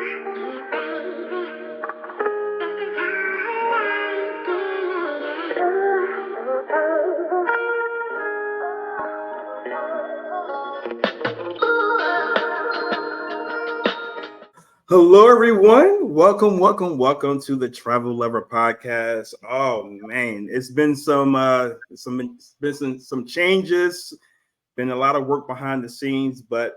Hello, everyone. Welcome to the Travel Lover Podcast. Oh man, it's been some changes, been a lot of work behind the scenes, but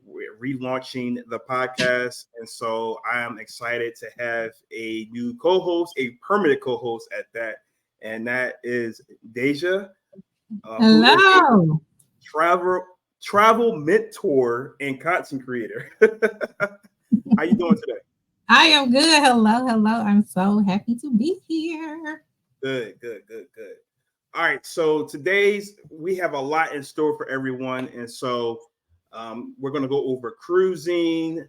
we're relaunching the podcast, and so I am excited to have a new co-host, a permanent co-host at that, and that is Deja, who is a Hello. travel mentor and content creator. How you doing today? I am good. Hello. I'm so happy to be here. Good. All right, so today's we have a lot in store for everyone, and so we're going to go over cruising,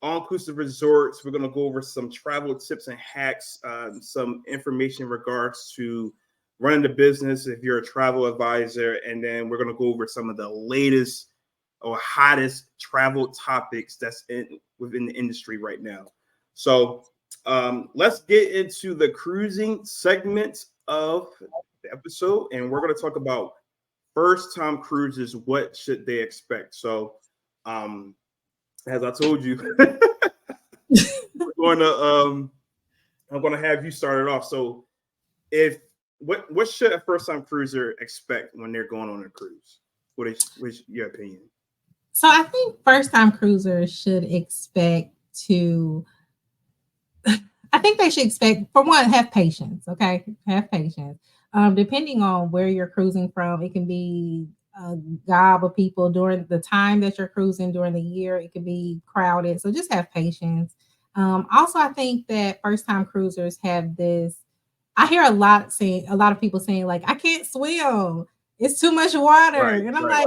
all-inclusive resorts. We're going to go over some travel tips and hacks, some information in regards to running the business if you're a travel advisor, and then we're going to go over some of the latest or hottest travel topics that's within the industry right now. So let's get into the cruising segment of the episode, and we're going to talk about first-time cruises. What should they expect? So, as I told you, we're going to I'm going to have you start it off. So, what should a first-time cruiser expect when they're going on a cruise? What's your opinion? So I think first time cruisers should expect to, I think they should expect, for one, have patience. Okay. Have patience. Depending on where you're cruising from, it can be a gob of people during the time that you're cruising during the year. It can be crowded. So just have patience. Also, I think that first time cruisers have this. I hear a lot of people saying, like, I can't swim. It's too much water. And I'm like,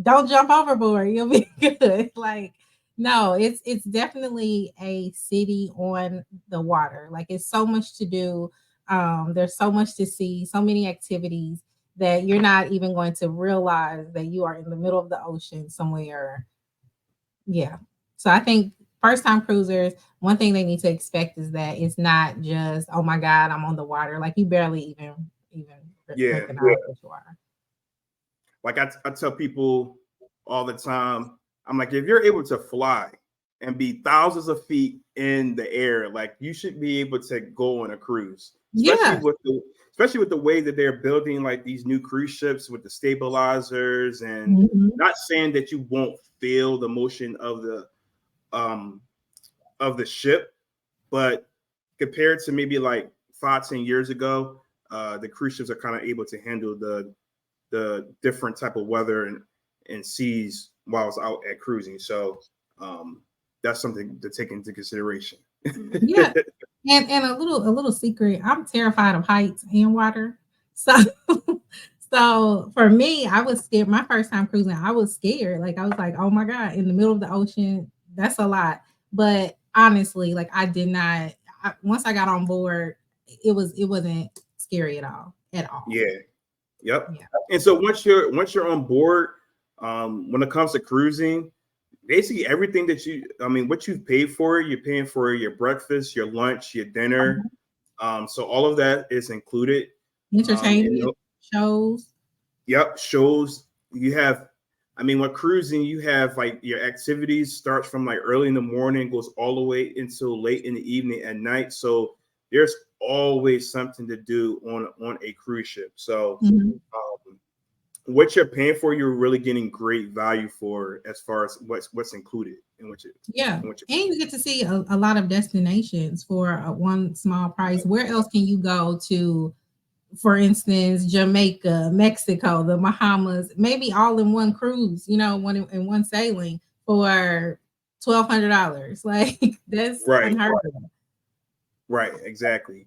don't jump overboard. You'll be good. Like, no, it's definitely a city on the water. Like, it's so much to do. There's so much to see, so many activities that you're not even going to realize that you are in the middle of the ocean somewhere. Yeah. So I think first time cruisers, one thing they need to expect is that it's not just, oh my God, I'm on the water. Like, you barely even recognize that you are. Like I tell people all the time, I'm like, if you're able to fly and be thousands of feet in the air, like you should be able to go on a cruise, especially with the way that they're building like these new cruise ships with the stabilizers, and not saying that you won't feel the motion of the ship, but compared to maybe like 5-10 years ago, the cruise ships are kind of able to handle the different type of weather and seas while I was out at cruising. So that's something to take into consideration. Yeah. And a little secret, I'm terrified of heights and water. So so for me, I was scared. My first time cruising, I was scared. Like, I was like, oh my God, in the middle of the ocean, that's a lot. But honestly, like, I did not once I got on board, it wasn't scary at all. Yeah. Yep. Yeah. And so once you're on board, when it comes to cruising, basically everything what you've paid for, you're paying for your breakfast, your lunch, your dinner. So all of that is included. Entertainment, shows. Yep, shows. You have, when cruising, you have like your activities starts from like early in the morning, goes all the way until late in the evening at night. So there's always something to do on a cruise ship. So what you're paying for, you're really getting great value for as far as what's included in what you. And you get to see a lot of destinations for one small price. Where else can you go to? For instance, Jamaica, Mexico, the Bahamas, maybe all in one cruise. In one sailing for $1,200. Like, that's unheard of. Right, exactly.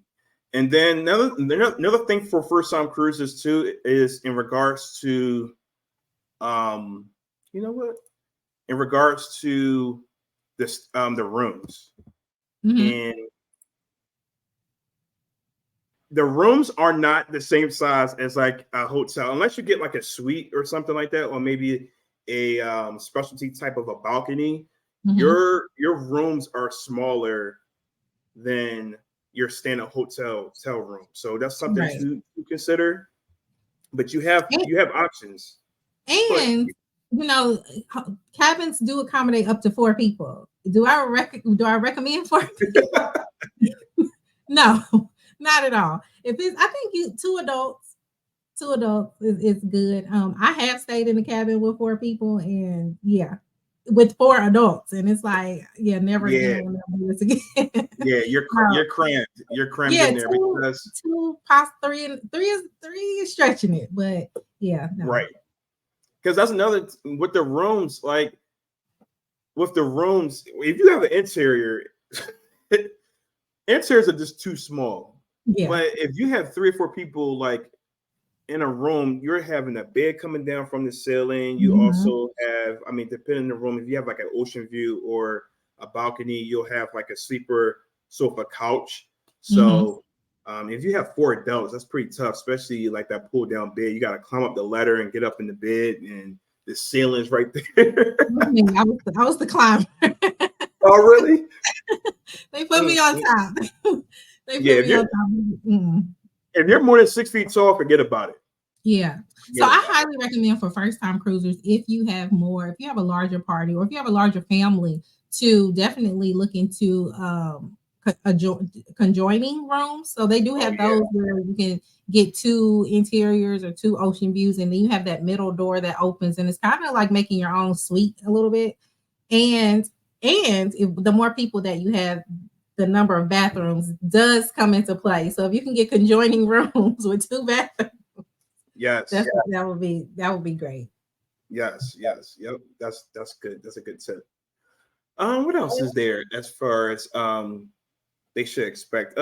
And then another thing for first time cruises too is in regards to, in regards to this, the rooms, and the rooms are not the same size as like a hotel, unless you get like a suite or something like that, or maybe a specialty type of a balcony. Your rooms are smaller than your standard hotel room. So that's something Right. to consider. But you have options. But And cabins do accommodate up to 4 people. Do I recommend 4 people? No, not at all. If it's, I think two adults is good. I have stayed in the cabin with 4 people, and yeah, with 4 adults, and it's like, yeah, never again. yeah, I'll never do this again. yeah, you're No. you're crammed Yeah, in there because two, past 3, and 3 is stretching it, but yeah, no. right. Because that's another with the rooms, like with the rooms, if you have an interior, interiors are just too small. Yeah. But if you have 3 or 4 people like in a room, you're having a bed coming down from the ceiling. You also have, I mean, depending on the room, if you have like an ocean view or a balcony, you'll have like a sleeper sofa couch. So if you have 4 adults, that's pretty tough, especially like that pull down bed. You got to climb up the ladder and get up in the bed, and the ceiling's right there. I was the climber. Oh, really? They put me on top. They put me on top. If you're more than 6 feet tall, forget about it. Yeah. So I highly recommend for first-time cruisers, if you have a larger party, or if you have a larger family, to definitely look into conjoining rooms. So they do have those where you can get 2 interiors or 2 ocean views, and then you have that middle door that opens, and it's kind of like making your own suite a little bit. And if the more people that you have, the number of bathrooms does come into play. So if you can get conjoining rooms with 2 bathrooms, that would be great. Yes, yep. That's good. That's a good tip. What else is there as far as they should expect?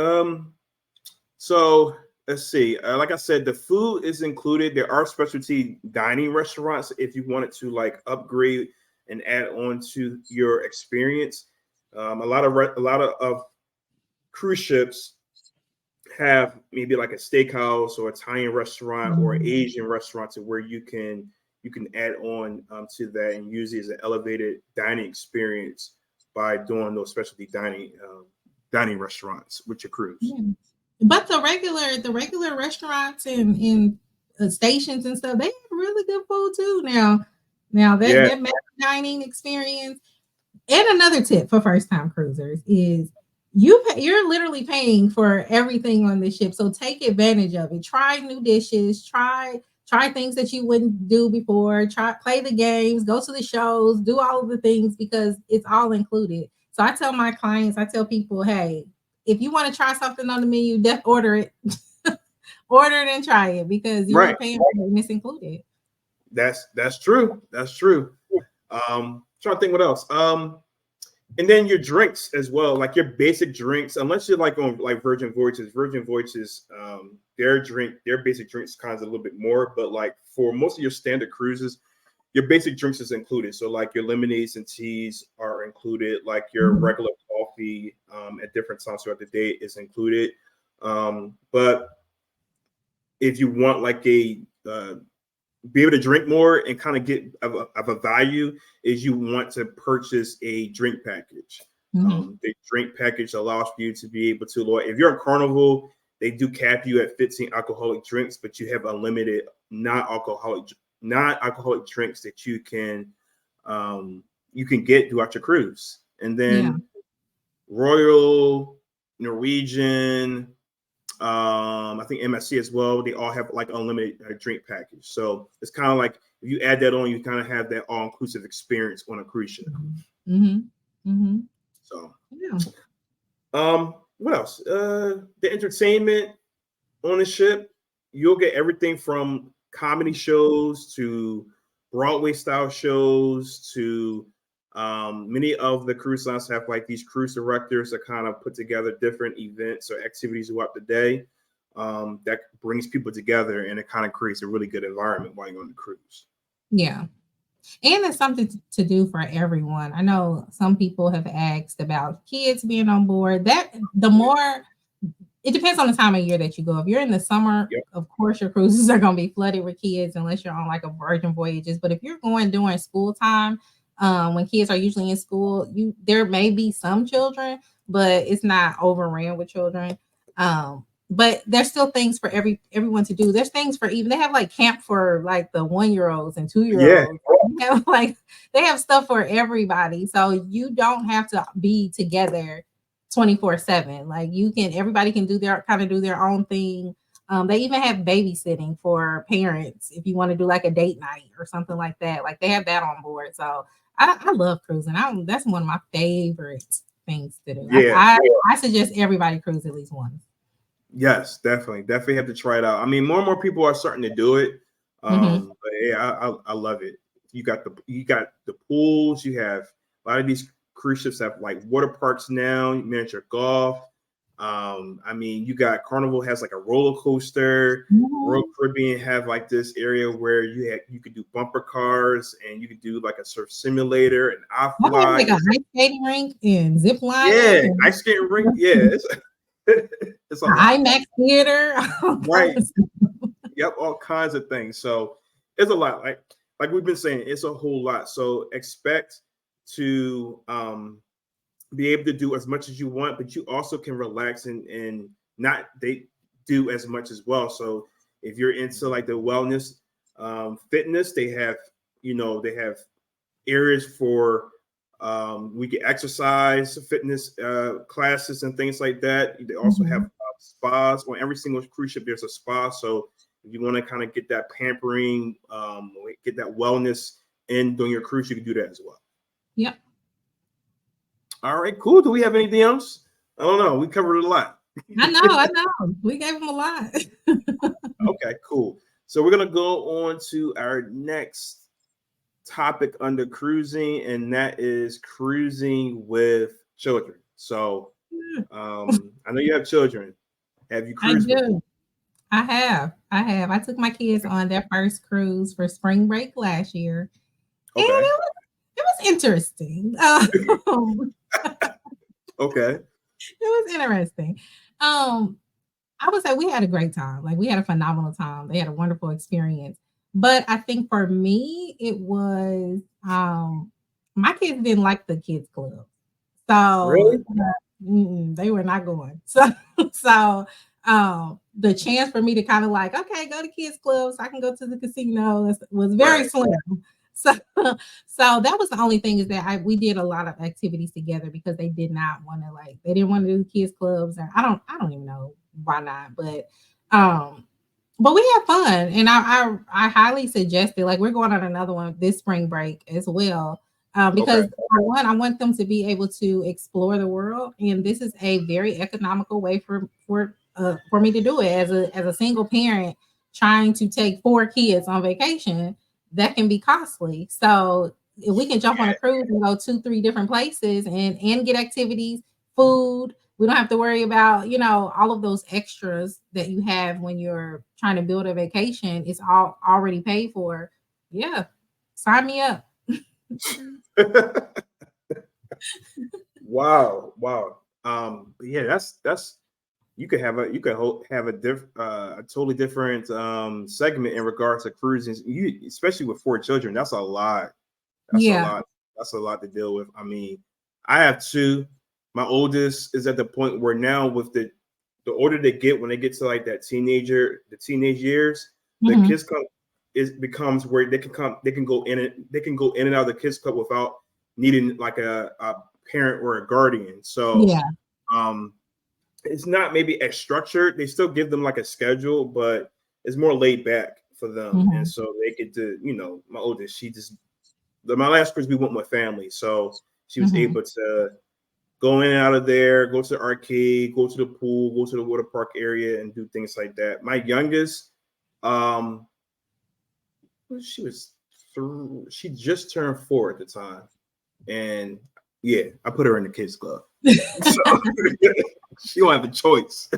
So let's see. Like I said, the food is included. There are specialty dining restaurants if you wanted to like upgrade and add on to your experience. A lot of cruise ships have maybe like a steakhouse or Italian restaurant or Asian restaurant to where you can add on to that and use it as an elevated dining experience by doing those specialty dining restaurants with your cruise. Yeah. But the regular restaurants and stations and stuff, they have really good food too. Now that mass dining experience. And another tip for first-time cruisers is you're literally paying for everything on the ship. So take advantage of it. Try new dishes, try things that you wouldn't do before, play the games, go to the shows, do all of the things, because it's all included. So I tell my clients, I tell people, hey, if you want to try something on the menu, order it. Order it and try it, because you're paying for it and it's included. That's true. That's true. Trying to think what else. And then your drinks as well, like your basic drinks, unless you're like on like Virgin Voyages, their basic drinks kind of a little bit more, but like for most of your standard cruises, your basic drinks is included. So like your lemonades and teas are included, like your regular coffee at different times throughout the day is included. But if you want like be able to drink more and kind of get of a value, is you want to purchase a drink package. The drink package allows you to be able to, if you're a Carnival, they do cap you at 15 alcoholic drinks, but you have unlimited non-alcoholic drinks that you can get throughout your cruise. And then Royal, Norwegian, I think MSC as well, they all have like unlimited drink package. So it's kind of like if you add that on, you kind of have that all-inclusive experience on a cruise ship. So what else? The entertainment on the ship, you'll get everything from comedy shows to Broadway style shows to many of the cruise lines have like these cruise directors that kind of put together different events or activities throughout the day that brings people together, and it kind of creates a really good environment while you're on the cruise. Yeah. And it's something to do for everyone. I know some people have asked about kids being on board. It depends on the time of year that you go. If you're in the summer, of course, your cruises are going to be flooded with kids unless you're on like a Virgin Voyages. But if you're going during school time, When kids are usually in school, there may be some children, but it's not overran with children. But there's still things for everyone to do. There's things for even they have like camp for like the 1-year-olds and 2-year-olds. Yeah. They have like they have stuff for everybody. So you don't have to be together 24/7. Like everybody can do their own thing. They even have babysitting for parents if you want to do like a date night or something like that. Like they have that on board. So I love cruising. That's one of my favorite things to do. Yeah. I suggest everybody cruise at least once. Yes, definitely have to try it out. I mean, more and more people are starting to do it. But yeah, I love it. You got the pools. You have a lot of these cruise ships have like water parks now, miniature golf. I mean, you got Carnival has like a roller coaster. Royal Caribbean have like this area where you could do bumper cars and you could do like a surf simulator and iFly. Like a ice skating rink and zip line. Yeah, ice skating rink. Yeah, it's a IMAX theater. Right. Yep, all kinds of things. So it's a lot. Like we've been saying, it's a whole lot. So expect to be able to do as much as you want, but you also can relax and not do as much as well. So if you're into like the wellness, fitness, they have areas for we can exercise, fitness classes and things like that. They also have spas. On every single cruise ship, there's a spa. So if you want to kind of get that pampering, get that wellness in during your cruise, you can do that as well. Yep. All right, cool. Do we have anything else? I don't know. We covered a lot. I know. We gave them a lot. Okay, cool. So we're going to go on to our next topic under cruising, and that is cruising with children. So I know you have children. Have you cruised? I do. I have. I took my kids on their first cruise for spring break last year. Okay. And it was interesting. Okay. It was interesting. I would say we had a great time. Like we had a phenomenal time. They had a wonderful experience. But I think for me, it was my kids didn't like the kids club. So really? They were not going. So the chance for me to kind of like, okay, go to kids club so I can go to the casino was very slim. So that was the only thing is that we did a lot of activities together because they did not want to they didn't want to do kids clubs, and I don't even know why not, but we had fun, and I highly suggest it. Like we're going on another one this spring break as well. Because for one, I want them to be able to explore the world, and this is a very economical way for me to do it as a single parent trying to take 4 kids on vacation. That can be costly. So if we can jump on a cruise and go 2-3 different places and get activities, food, we don't have to worry about all of those extras that you have when you're trying to build a vacation. It's all already paid for. Yeah, sign me up. Wow. Yeah, that's you could have a totally different segment in regards to cruising. Especially with 4 children, that's a lot. That's a lot to deal with. I mean, I have 2. My oldest is at the point where now with the older they get, when they get to like the teenage years, the kids club becomes where they can go in and out of the kids club without needing like a parent or a guardian. So it's not maybe as structured. They still give them like a schedule, but it's more laid back for them. And so they get to, my oldest, my last cruise we went with family. So she was able to go in and out of there, go to the arcade, go to the pool, go to the water park area and do things like that. My youngest, she just turned 4 at the time. And yeah, I put her in the kids club. So she don't have a choice.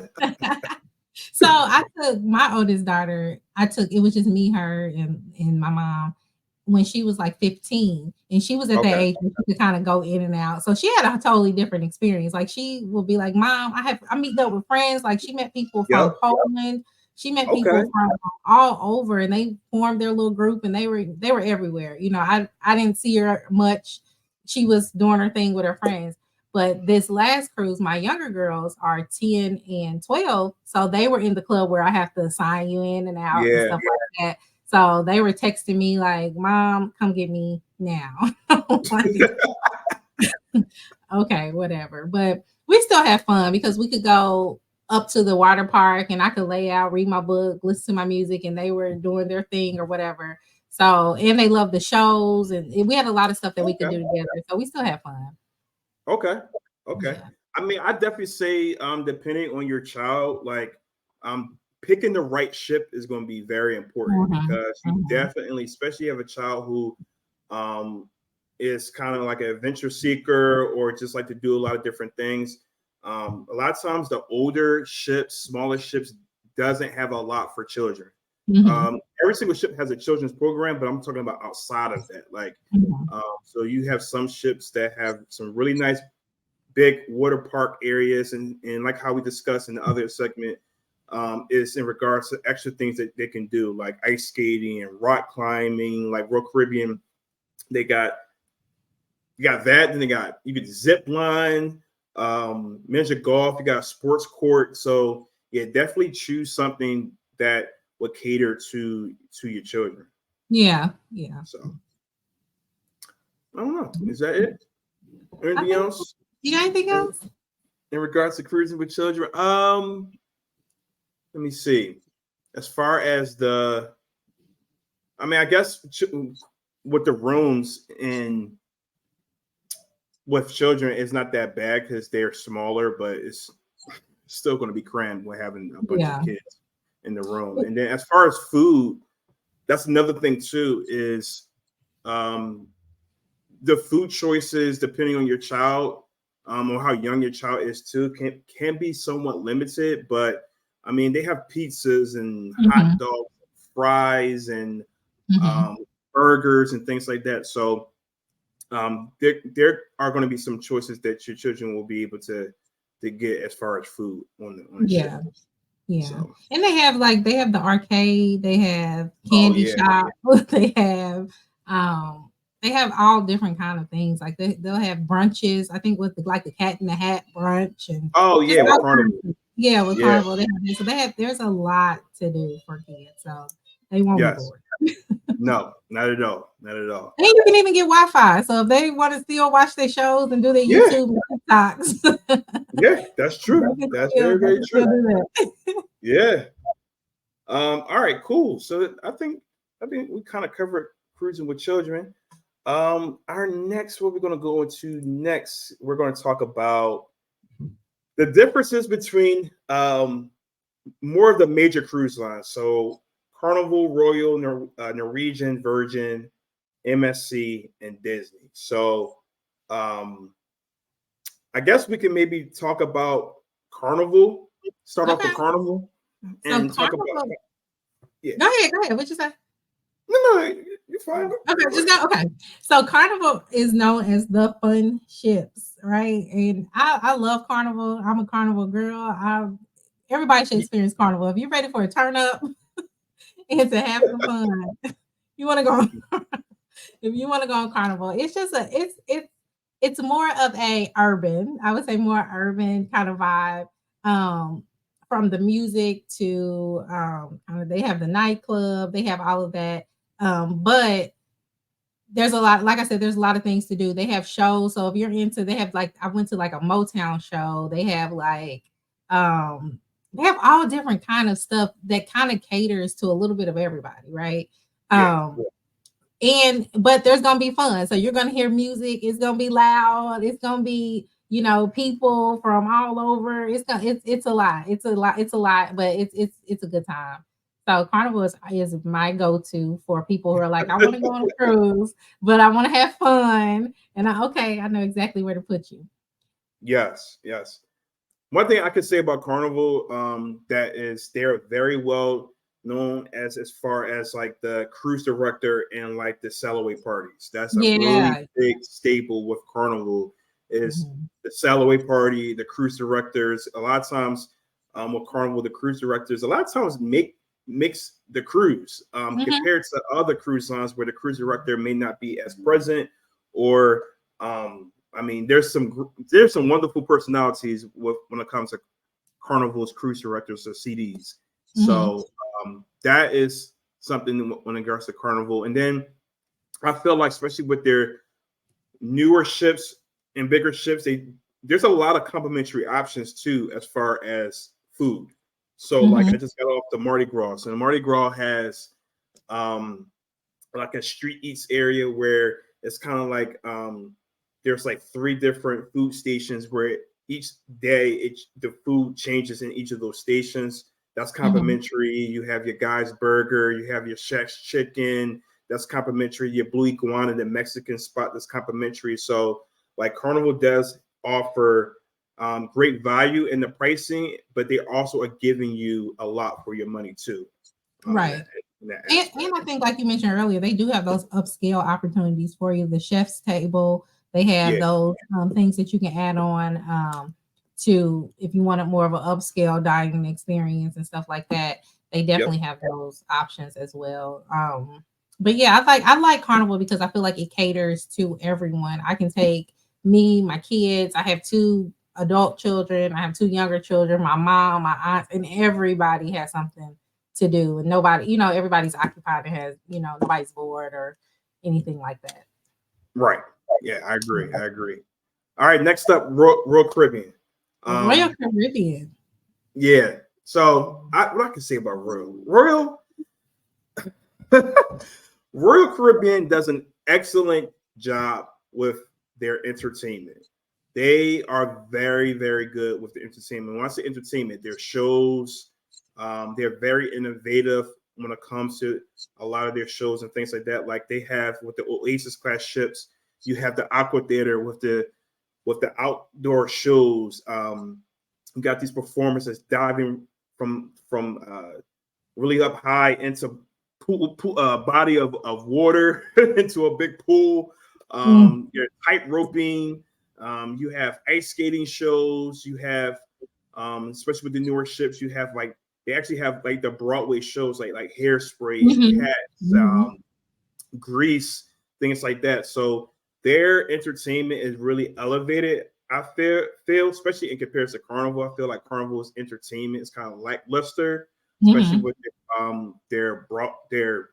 So I took my oldest daughter, it was just me, her, and my mom when she was like 15, and she was at that age where she could kind of go in and out. So she had a totally different experience. Like she will be like, Mom, I'm meeting up with friends. Like she met people from Poland. She met Okay. people from all over, and they formed their little group, and they were everywhere. I didn't see her much. She was doing her thing with her friends. But this last cruise, my younger girls are 10 and 12. So they were in the club where I have to sign you in and out and Yeah. stuff like that. So they were texting me like, Mom, come get me now. Like, okay, whatever. But we still have fun because we could go up to the water park and I could lay out, read my book, listen to my music, and they were doing their thing or whatever. So, and they love the shows, and we had a lot of stuff that we could do together. So we still have fun. Okay. Okay. Yeah. I mean, I definitely say, depending on your child, like, picking the right ship is going to be very important because you definitely, especially have a child who, is kind of like an adventure seeker or just like to do a lot of different things. A lot of times, the older ships, smaller ships, doesn't have a lot for children. Every single ship has a children's program, but I'm talking about outside of that. Like, so you have some ships that have some really nice big water park areas, and like how we discussed in the other segment, is in regards to extra things that they can do, like ice skating and rock climbing. Like Royal Caribbean, they got that, and you could zip line, miniature golf, you got a sports court. So yeah, definitely choose something that would cater to your children. Yeah. So I don't know. Is that it? Anything else? You got anything else? In regards to cruising with children? Let me see. As far as I guess with the rooms and with children, it's not that bad because they're smaller, but it's still going to be crammed with having a bunch of kids in the room. And then as far as food, that's another thing too, is the food choices, depending on your child, or how young your child is too, can be somewhat limited. But I mean, they have pizzas and hot dogs, fries, and burgers and things like that. So there are going to be some choices that your children will be able to get as far as food on the ship. Yeah. So. And they have the arcade, they have candy shop, they have all different kind of things. Like they'll have brunches, I think, with the Cat in the Hat brunch, and with Carnival. With Carnival. There's a lot to do for kids. So they won't be bored. No, not at all. Not at all. And you can even get Wi-Fi. So if they want to still watch their shows and do their YouTube and TikToks. Yeah, that's true. That's very, very true. Yeah. All right, cool. So I think we kind of covered cruising with children. Our next, what we're going to go into next, we're going to talk about the differences between more of the major cruise lines. So Carnival, Royal, Norwegian, Virgin, MSC, and Disney. So I guess we can maybe talk about Carnival. Start off with Carnival and talk about. Yeah. Go ahead. What'd you say? No, you're fine. Okay. So Carnival is known as the fun ships, right? And I love Carnival. I'm a Carnival girl. Everybody should experience Carnival. If you're ready for a turn up and to have some fun, you want to go. If you want to go on Carnival, it's just it's more of a urban, I would say more urban kind of vibe. From the music to they have the nightclub, they have all of that. But there's a lot, like I said, there's a lot of things to do. They have shows. So if you're into, they have I went to a Motown show. They have they have all different kind of stuff that kind of caters to a little bit of everybody, right? But there's gonna be fun. So you're gonna hear music, it's gonna be loud, it's gonna be people from all over. It's a lot, but it's a good time. So Carnival is my go-to for people who are like, I want to go on a cruise, but I want to have fun. And I know exactly where to put you. Yes. One thing I could say about Carnival, that is they're very well known as far as the cruise director and the sail-away parties. That's a really big staple with Carnival is the sail-away party, the cruise directors. A lot of times with Carnival, the cruise directors a lot of times mix the cruise compared to other cruise lines where the cruise director may not be as present, or I mean, there's some wonderful personalities when it comes to Carnival's cruise directors or CDs. So that is something when it regards to Carnival. And then I feel like, especially with their newer ships and bigger ships, there's a lot of complimentary options too as far as food. So like I just got off the Mardi Gras, and the Mardi Gras has like a street eats area where it's kind of like there's like 3 different food stations where each day the food changes in each of those stations. That's complimentary. You have your Guy's Burger, you have your Shaq's Chicken, that's complimentary. Your Blue Iguana, the Mexican spot, that's complimentary. So like Carnival does offer great value in the pricing, but they also are giving you a lot for your money too. Right. And I think, like you mentioned earlier, they do have those upscale opportunities for you. The chef's table, they have those things that you can add on to if you wanted more of an upscale dining experience and stuff like that. They definitely have those options as well. But yeah, I like Carnival because I feel like it caters to everyone. I can take me, my kids. I have 2 adult children. I have 2 younger children, my mom, my aunt, and everybody has something to do. And nobody, everybody's occupied and has, nobody's bored or anything like that. Right. Yeah, I agree. All right, next up, Royal Caribbean. Royal Caribbean. Yeah. So what I can say about Royal Caribbean does an excellent job with their entertainment. They are very, very good with the entertainment. When I say entertainment, their shows, they're very innovative when it comes to a lot of their shows and things like that. Like they have with the Oasis class ships, you have the Aqua Theater with the outdoor shows. You got these performances diving from really up high into body of water into a big pool. You're tight roping. You have ice skating shows. You have, especially with the newer ships, you have like they actually have like the Broadway shows like Hairspray, Cats, Grease, things like that. So their entertainment is really elevated. I feel, especially in comparison to Carnival, I feel like Carnival's entertainment is kind of lackluster, especially with their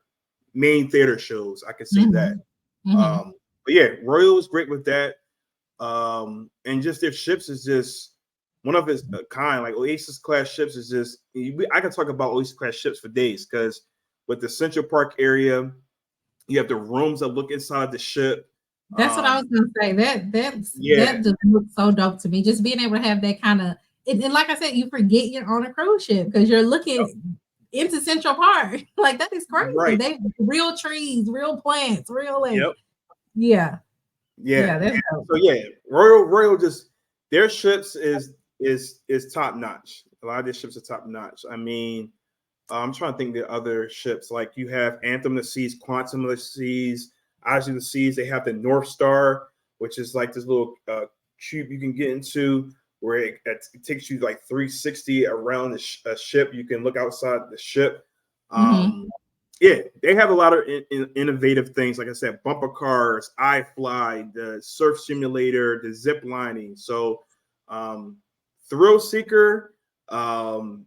main theater shows. I can say that. But yeah, Royal is great with that. And just their ships is just one of its kind. Like Oasis class ships is just. I can talk about Oasis class ships for days because with the Central Park area, you have the rooms that look inside the ship. That's what I was gonna say. That just looks so dope to me. Just being able to have that kind of and like I said, you forget you're on a cruise ship because you're looking into Central Park. Like that is crazy. Right. They real trees, real plants, real like Yeah. That's dope. So yeah, Royal just their ships is top notch. A lot of their ships are top notch. I mean, I'm trying to think the other ships. Like you have Anthem of the Seas, Quantum of the Seas, Odyssey of the Seas. They have the North Star, which is like this little cube you can get into where it takes you like 360 around the ship. You can look outside the ship. Yeah, they have a lot of innovative things. Like I said, bumper cars, iFly, the surf simulator, the zip lining. So Thrill Seeker, Royal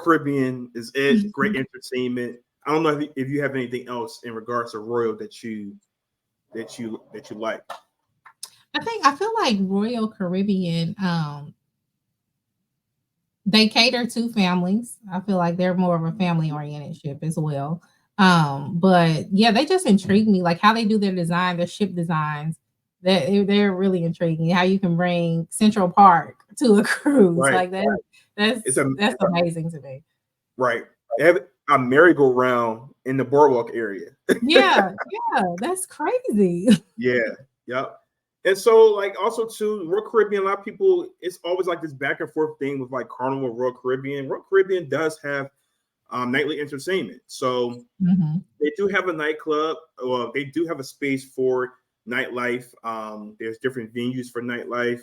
Caribbean is it. Great entertainment. I don't know if you have anything else in regards to Royal that you like. I feel like Royal Caribbean, they cater to families. I feel like they're more of a family-oriented ship as well. But yeah, they just intrigue me, like how they do their design, their ship designs. They're really intriguing. How you can bring Central Park to a cruise like that. That's amazing to me. Right. They have a merry-go-round in the boardwalk area. yeah, that's crazy. Yep. And so, like, also too, Royal Caribbean, a lot of people, it's always like this back and forth thing with like Carnival, Royal Caribbean. Royal Caribbean does have nightly entertainment. So they do have a nightclub, or they do have a space for nightlife. There's different venues for nightlife.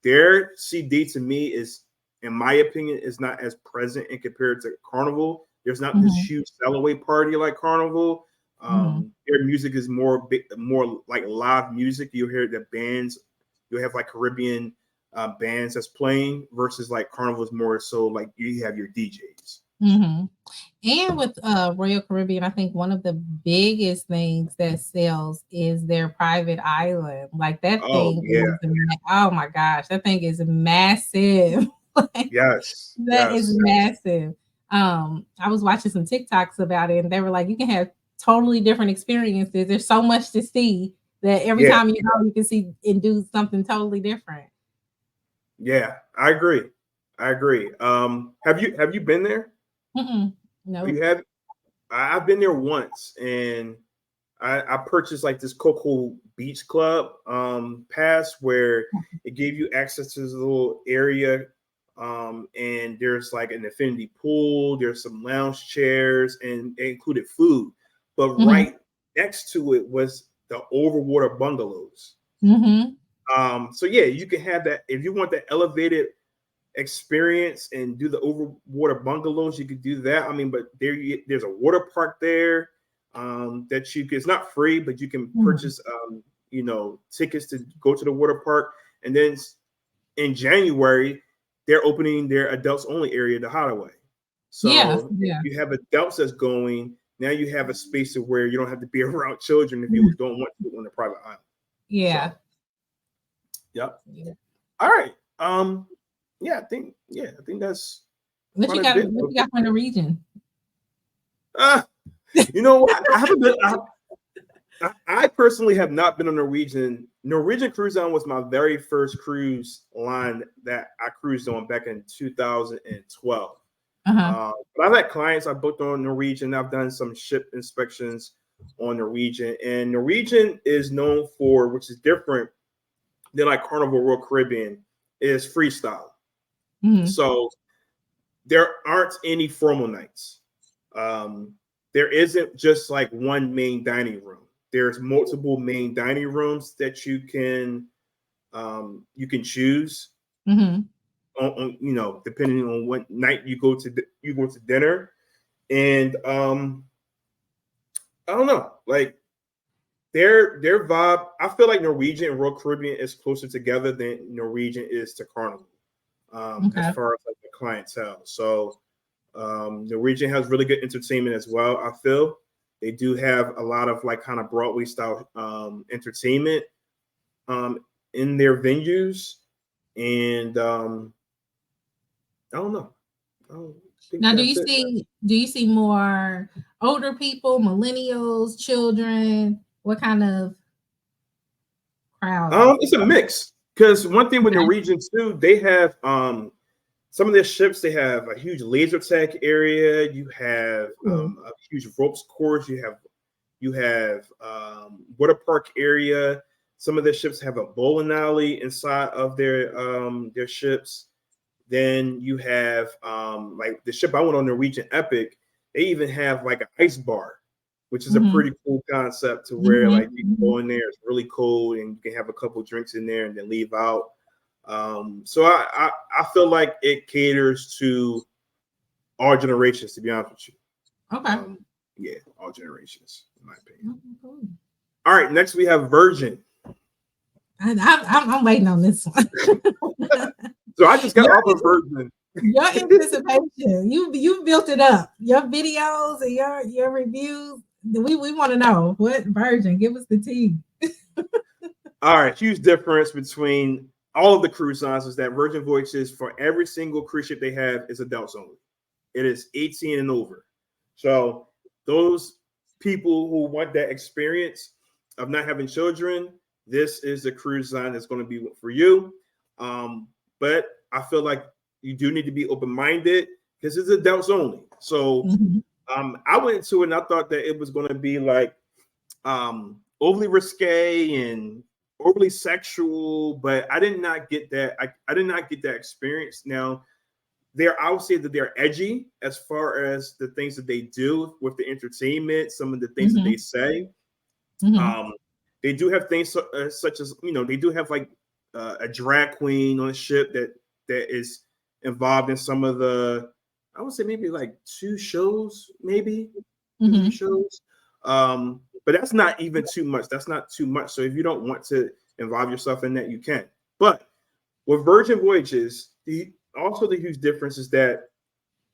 Their CD to me is in my opinion, is not as present in compared to Carnival. There's not this Mhm. huge sell-away party like Carnival. Mhm. Their music is more like live music. You hear the bands. You have like Caribbean bands that's playing versus like Carnival is more so like you have your DJs. Mhm. And with Royal Caribbean, I think one of the biggest things that sells is their private island. Like that Oh thing yeah, is, oh my gosh, that thing is massive. Like, yes, that is yes, massive. I was watching some TikToks about it, and they were like, you can have totally different experiences. There's so much to see that every yeah, time you go, you can see and do something totally different. yeah. I agree. I agree. Have you been there? Mm-mm. You Nope. have. I've been there once, and I purchased like this Cocoa Beach Club pass where it gave you access to this little area. And there's like an infinity pool, there's some lounge chairs, and it included food. But Mm-hmm. right next to it was the overwater bungalows. Mm-hmm. So yeah, you can have that if you want that elevated experience and do the overwater bungalows. You could do that. I mean, but there's a water park there that you can. It's not free, but you can Mm-hmm. purchase tickets to go to the water park. And then in January, they're opening their adults only area, the Hideaway. Yeah. So if Yeah. you have adults that's going, now you have a space to where you don't have to be around children if you don't want to go on the private island. Yeah. So, yep. Yeah. All right. I think that's What quite you a got? bit. What you got from the region? Uh, you know what? I haven't been. I personally have not been on Norwegian. Norwegian Cruise Line was my very first cruise line that I cruised on back in 2012. Uh-huh. But I've had clients I booked on Norwegian. I've done some ship inspections on Norwegian, and Norwegian is known for, which is different than like Carnival Royal Caribbean, is freestyle. Mm-hmm. So there aren't any formal nights. Um, there isn't just like one main dining room. There's multiple main dining rooms that you can choose Mm-hmm. depending on what night you go to dinner. And I don't know, like their vibe. I feel like Norwegian and Royal Caribbean is closer together than Norwegian is to Carnival, as Okay. far as like the clientele. So Norwegian has really good entertainment as well. I feel they do have a lot of like kind of Broadway style entertainment um, in their venues, and I don't know. I don't think Now, that's it. do you see more older people, millennials, children? What kind of crowd is It's it? a mix because one thing with Okay. Norwegian too, they have some of their ships. They have a huge laser tag area. You have Cool. a huge ropes course. You have water park area. Some of their ships have a bowling alley inside of their ships. Then you have like the ship I went on, Norwegian Epic. They even have like an ice bar, which is a Mm-hmm. pretty cool concept to where Mm-hmm. like you can go in there, it's really cold, and you can have a couple drinks in there and then leave out. So I feel like it caters to all generations, to be honest with you. Okay. Um, yeah, all generations, in my opinion. Okay, cool. All right, next we have Virgin. I'm waiting on this one. So I just got your, off of Virgin. your anticipation, you built it up. Your videos and your reviews. We want to know what version. Give us the tea. All right, huge difference between all of the cruise lines is that Virgin Voyages, for every single cruise ship they have, is adults only. It is 18 and over. So those people who want that experience of not having children, this is the cruise line that's going to be for you. But I feel like you do need to be open-minded because it's adults only. So Mhm. I went into it and I thought that it was going to be like overly risque and overly sexual, but I did not get that. I did not get that experience. Now, I would say that they're edgy as far as the things that they do with the entertainment, some of the things that they Mhm. say. Mhm. Um, they do have things such as they do have like a drag queen on a ship that is involved in some of the, I would say maybe like 2 shows, maybe 2 Mhm. shows. But that's not even too much. That's not too much. So if you don't want to involve yourself in that, you can. But with Virgin Voyages, also the huge difference is that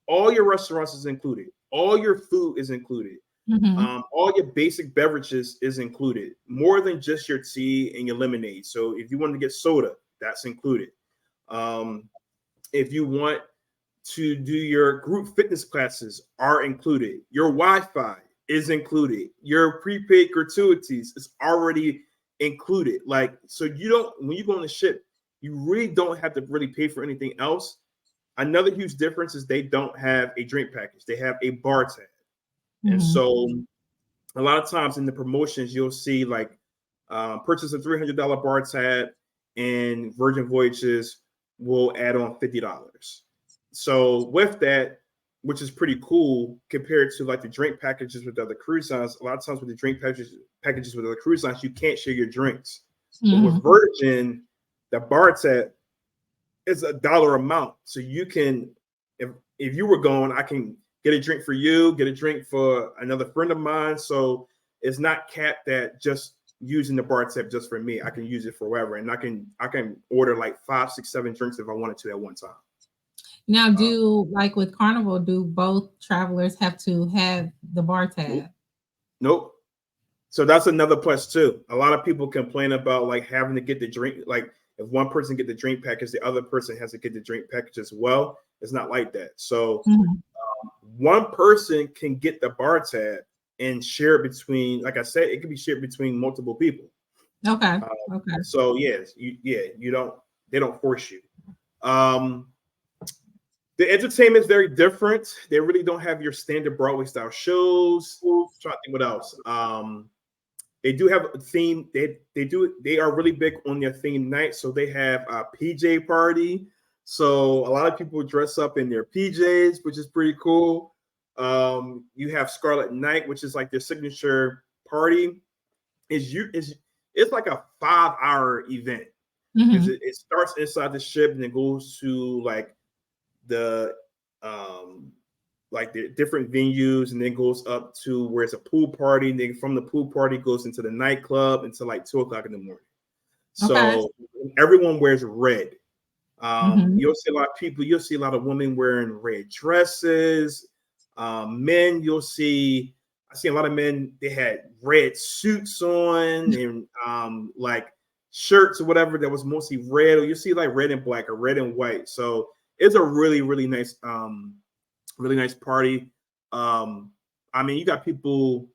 all your restaurants is included. All your food is included. Mhm. All your basic beverages is included, more than just your tea and your lemonade. So if you want to get soda, that's included. Um, if you want to do your group fitness classes, are included. Your Wi-Fi is included. Your prepaid gratuities is already included. Like, so you don't, when you go on the ship, you really don't have to really pay for anything else. Another huge difference is they don't have a drink package. They have a bar tab. And Mhm. so a lot of times in the promotions, you'll see like purchase a $300 bar tab and Virgin Voyages will add on $50. So with that, which is pretty cool compared to like the drink packages with other cruise lines, a lot of times with the drink packages with other cruise lines, you can't share your drinks. But with Mhm. Virgin, the bar tab is a dollar amount. So you can, if you were going, I can get a drink for you, get a drink for another friend of mine. So it's not capped at just using the bar tab just for me. I can use it for whoever, and I can order like 5, 6, 7 drinks if I wanted to at one time. Now, Um, do like with Carnival, do both travelers have to have the bar nope, tab? nope. So that's another plus too. A lot of people complain about like having to get the drink. Like if one person get the drink package, the other person has to get the drink package as well. It's not like that. So Mhm. one person can get the bar tab and share it between, like I said, it can be shared between multiple people. Okay. Uh, Okay. so yes, you don't, they don't force you. Um, the entertainment is very different. They really don't have your standard Broadway style shows. I'm trying to think what else. They do have a theme. They are really big on their theme night. So they have a PJ party. So a lot of people dress up in their PJs, which is pretty cool. You have Scarlet Night, which is like their signature party. It's like a 5-hour event because Mhm. it starts inside the ship and it goes to the um like the different venues and then goes up to where it's a pool party. And then from the pool party goes into the nightclub until like 2 o'clock in the morning. Okay. So everyone wears red. Mhm. You'll see a lot of people, you'll see a lot of women wearing red dresses. Men, I see a lot of men, they had red suits on and like shirts or whatever that was mostly red, or you see like red and black or red and white. So it's a really, really nice party. Um, I mean, you got people,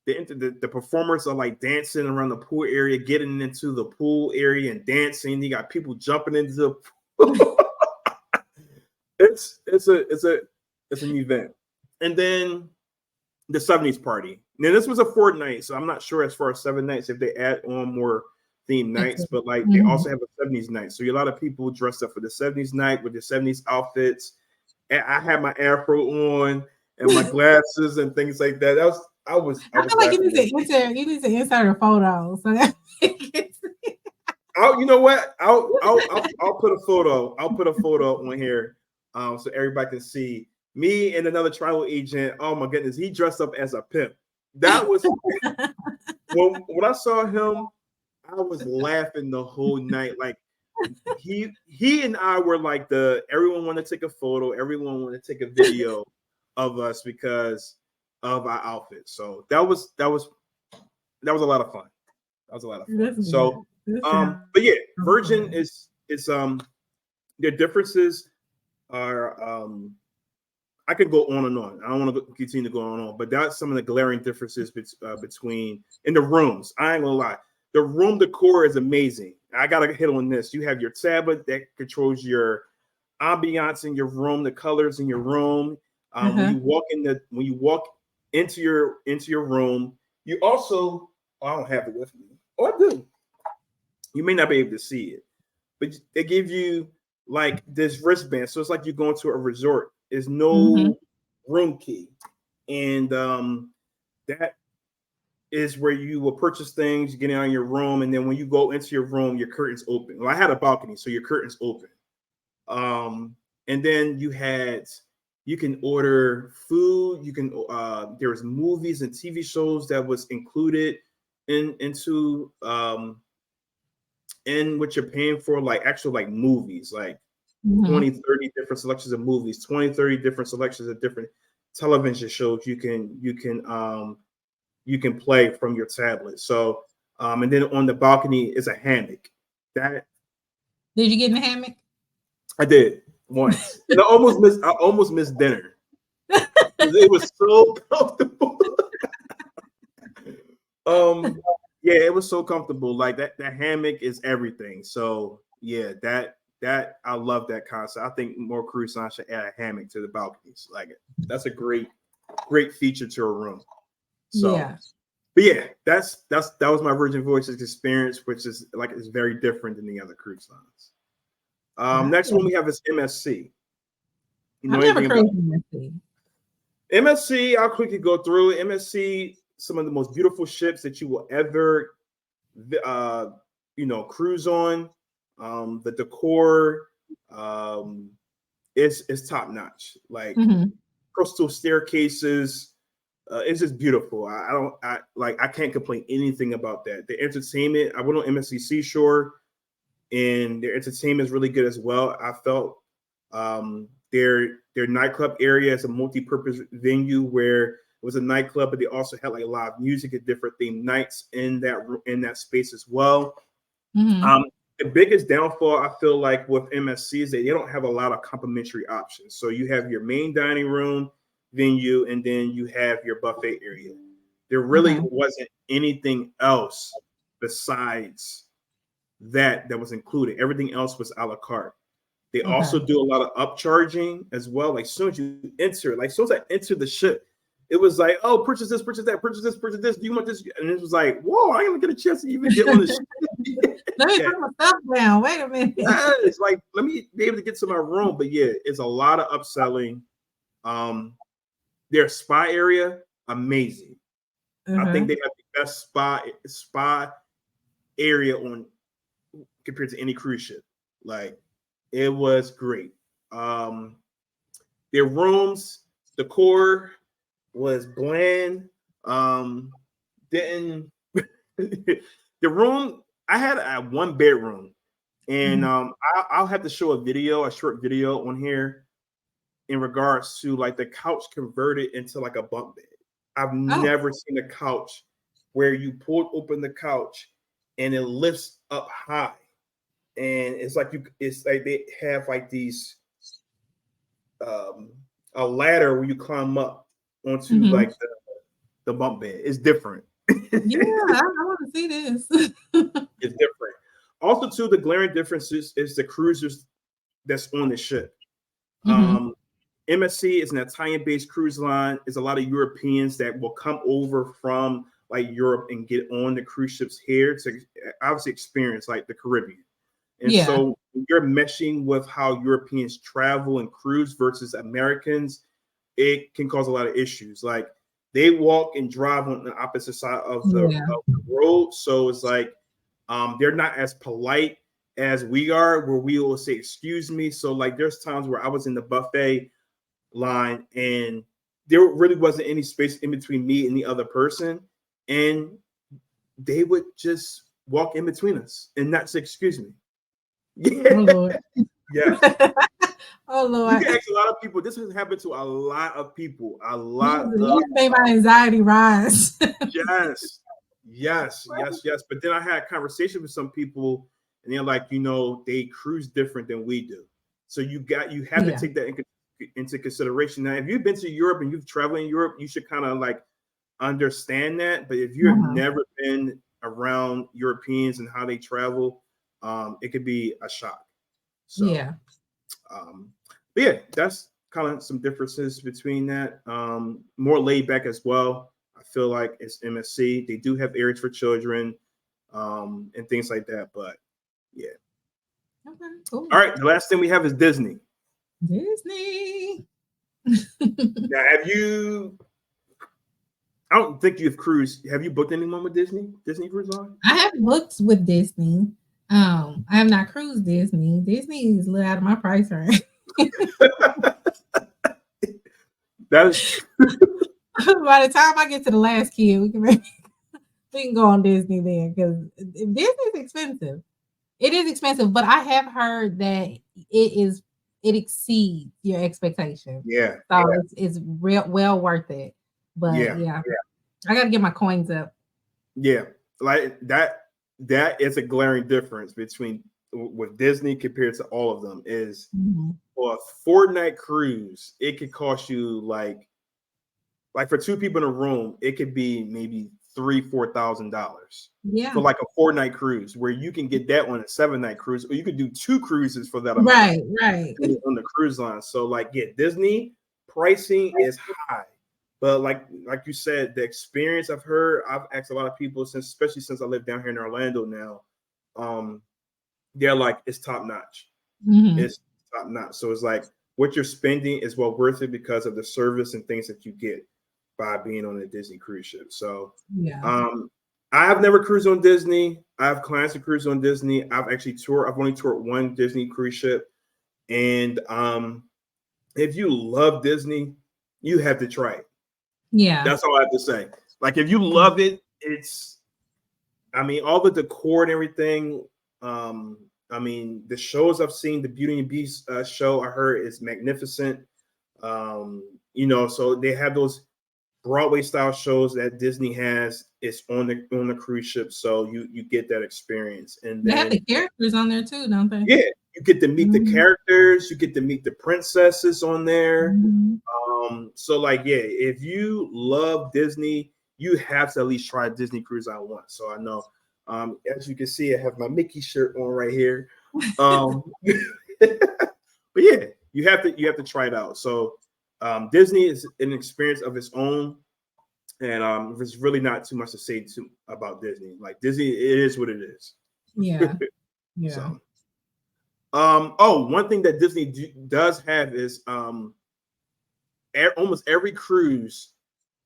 the performers are like dancing around the pool area, getting into the pool area and dancing. You got people jumping into the it's an event. And then the 70s party. Now this was a fortnight, so I'm not sure as far as 7 nights if they add on more theme nights, but like they Mhm. also have a 70s night. So a lot of people dressed up for the 70s night with the 70s outfits. And I had my afro on and my glasses and things like that. I I was feel like laughing. you need to insert a photo so that You know what? I'll put a photo. I'll put a photo on here, so everybody can see me and another travel agent. Oh my goodness, he dressed up as a pimp. That was when I saw him, I was laughing the whole night. Like he and I were like everyone wanted to take a photo, everyone wanted to take a video of us because of our outfits. So that was a lot of fun. That was a lot of fun. That's So, good. That sounds but yeah, Virgin fun. is their differences are I could go on and on. I don't want to continue to go on and on, but that's some of the glaring differences between in the rooms. I ain't gonna lie, the room decor is amazing. I gotta hit on this. You have your tablet that controls your ambiance in your room, the colors in your room. Uh-huh. When you walk into your room, you also I don't have it with me. Oh, I do. You may not be able to see it, but they give you like this wristband. So it's like you're going to a resort. There's Mhm. no room key. And that is where you will purchase things, get in your room, and then when you go into your room, your curtains open. Well, I had a balcony, so your curtains open. And then you can order food. You can there was movies and TV shows that was included into in what you're paying for, like actual like movies, like Mhm. 20, 30 different selections of movies, 20, 30 different selections of different television shows you can play from your tablet. So and then on the balcony is a hammock. That Did you get in the hammock? I did once. And I almost missed dinner. It was so comfortable. Yeah, it was so comfortable. Like that hammock is everything. So yeah, that I love that concept. I think more cruise lines should add a hammock to the balconies. Like that's a great feature to a room. So Yeah. but yeah, that was my Virgin Voyages experience, which is like it's very different than the other cruise lines. Next one we have is MSC. You know I've never anything about cruised MSC. MSC? I'll quickly go through MSC. Some of the most beautiful ships that you will ever, cruise on. The decor is top notch. Like crystal staircases. It's just beautiful. I can't complain anything about that. The entertainment. I went on MSC Seashore, and their entertainment is really good as well. I felt their nightclub area is a multi-purpose venue where it was a nightclub, but they also had like live music at different themed nights in that space as well. The biggest downfall I feel like with MSC is that they don't have a lot of complimentary options. So you have your main dining room venue, and then you have your buffet area. There really wasn't anything else besides that was included. Everything else was a la carte. They also do a lot of upcharging as well. Like as soon as you enter, like as soon as I entered the ship, it was like, oh, purchase this, purchase that, purchase this, purchase this. Do you want this? And it was like, whoa, I didn't even get a chance to even get on the ship. Let me put my stuff down. Wait a minute. It's like, let me be able to get to my room. But yeah, it's a lot of upselling. Their spa area, amazing. I think they have the best spa area on compared to any cruise ship. Like it was great. Their rooms, the core was bland. Didn't the room I had a one bedroom, and I'll have to show a short video on here in regards to like the couch converted into like a bunk bed. I've never seen a couch where you pull open the couch and it lifts up high, and it's like they have like these a ladder where you climb up onto like the bunk bed. It's different. Yeah, I want to see this. It's different. Also, too, the glaring difference is the cruisers that's on the ship. MSC is an Italian-based cruise line. There's a lot of Europeans that will come over from like Europe and get on the cruise ships here to obviously experience like the Caribbean. And so you're meshing with how Europeans travel and cruise versus Americans, it can cause a lot of issues. Like they walk and drive on the opposite side of the road. So it's like they're not as polite as we are, where we will say, excuse me. So like there's times where I was in the buffet line and there really wasn't any space in between me and the other person. And they would just walk in between us and not say, excuse me. Oh, Lord. Yeah. Oh, Lord. You can ask a lot of people. This has happened to a lot of people. You made my anxiety rise. Yes. But then I had a conversation with some people, and they're like, they cruise different than we do. So you have to take that into consideration. Now, if you've been to Europe and you've traveled in Europe, you should kind of like understand that. But if you've never been around Europeans and how they travel, it could be a shock. So, but yeah, that's kind of some differences between that. More laid back as well. I feel like it's MSC. They do have areas for children and things like that. But yeah. Okay, cool. All right. The last thing we have is Disney. Disney. Now, I don't think you've cruised. Have you booked anyone with Disney Cruise Line? I have booked with Disney. I have not cruised Disney. Disney is a little out of my price range. That is By the time I get to the last kid, we can go on Disney then, because Disney is expensive. It is expensive, but I have heard that it exceeds your expectations. yeah, So it's real well worth it. But yeah. I gotta get my coins up. Yeah, like that is a glaring difference between with Disney compared to all of them is for a 4-night cruise, it could cost you like for 2 people in a room, it could be maybe $3,000-$4,000 Yeah. for like a 4-night cruise, where you can get that on a 7-night cruise, or you could do 2 cruises for that amount. Right. On the cruise line. So like, yeah, Disney pricing is high. But like you said, the experience I've asked a lot of people especially since I live down here in Orlando now, they're like, it's top notch. It's top notch. So it's like what you're spending is well worth it because of the service and things that you get by being on a Disney cruise ship. So I have never cruised on Disney. I have clients who cruise on Disney. I've only toured one Disney cruise ship. And if you love Disney, you have to try it. Yeah. That's all I have to say. Like, if you love it, all the decor and everything. The shows I've seen, the Beauty and the Beast show I heard is magnificent. So they have those Broadway style shows that Disney has. It's on the cruise ship, so you get that experience. And they have the characters on there too, don't they? Yeah, you get to meet the characters. You get to meet the princesses on there. So like, yeah, if you love Disney, you have to at least try a Disney cruise out once. So I know, as you can see, I have my Mickey shirt on right here. But yeah, you have to try it out. So Disney is an experience of its own, and there's really not too much to say about Disney. Like, Disney, it is what it is. Yeah. So, one thing that Disney does have is almost every cruise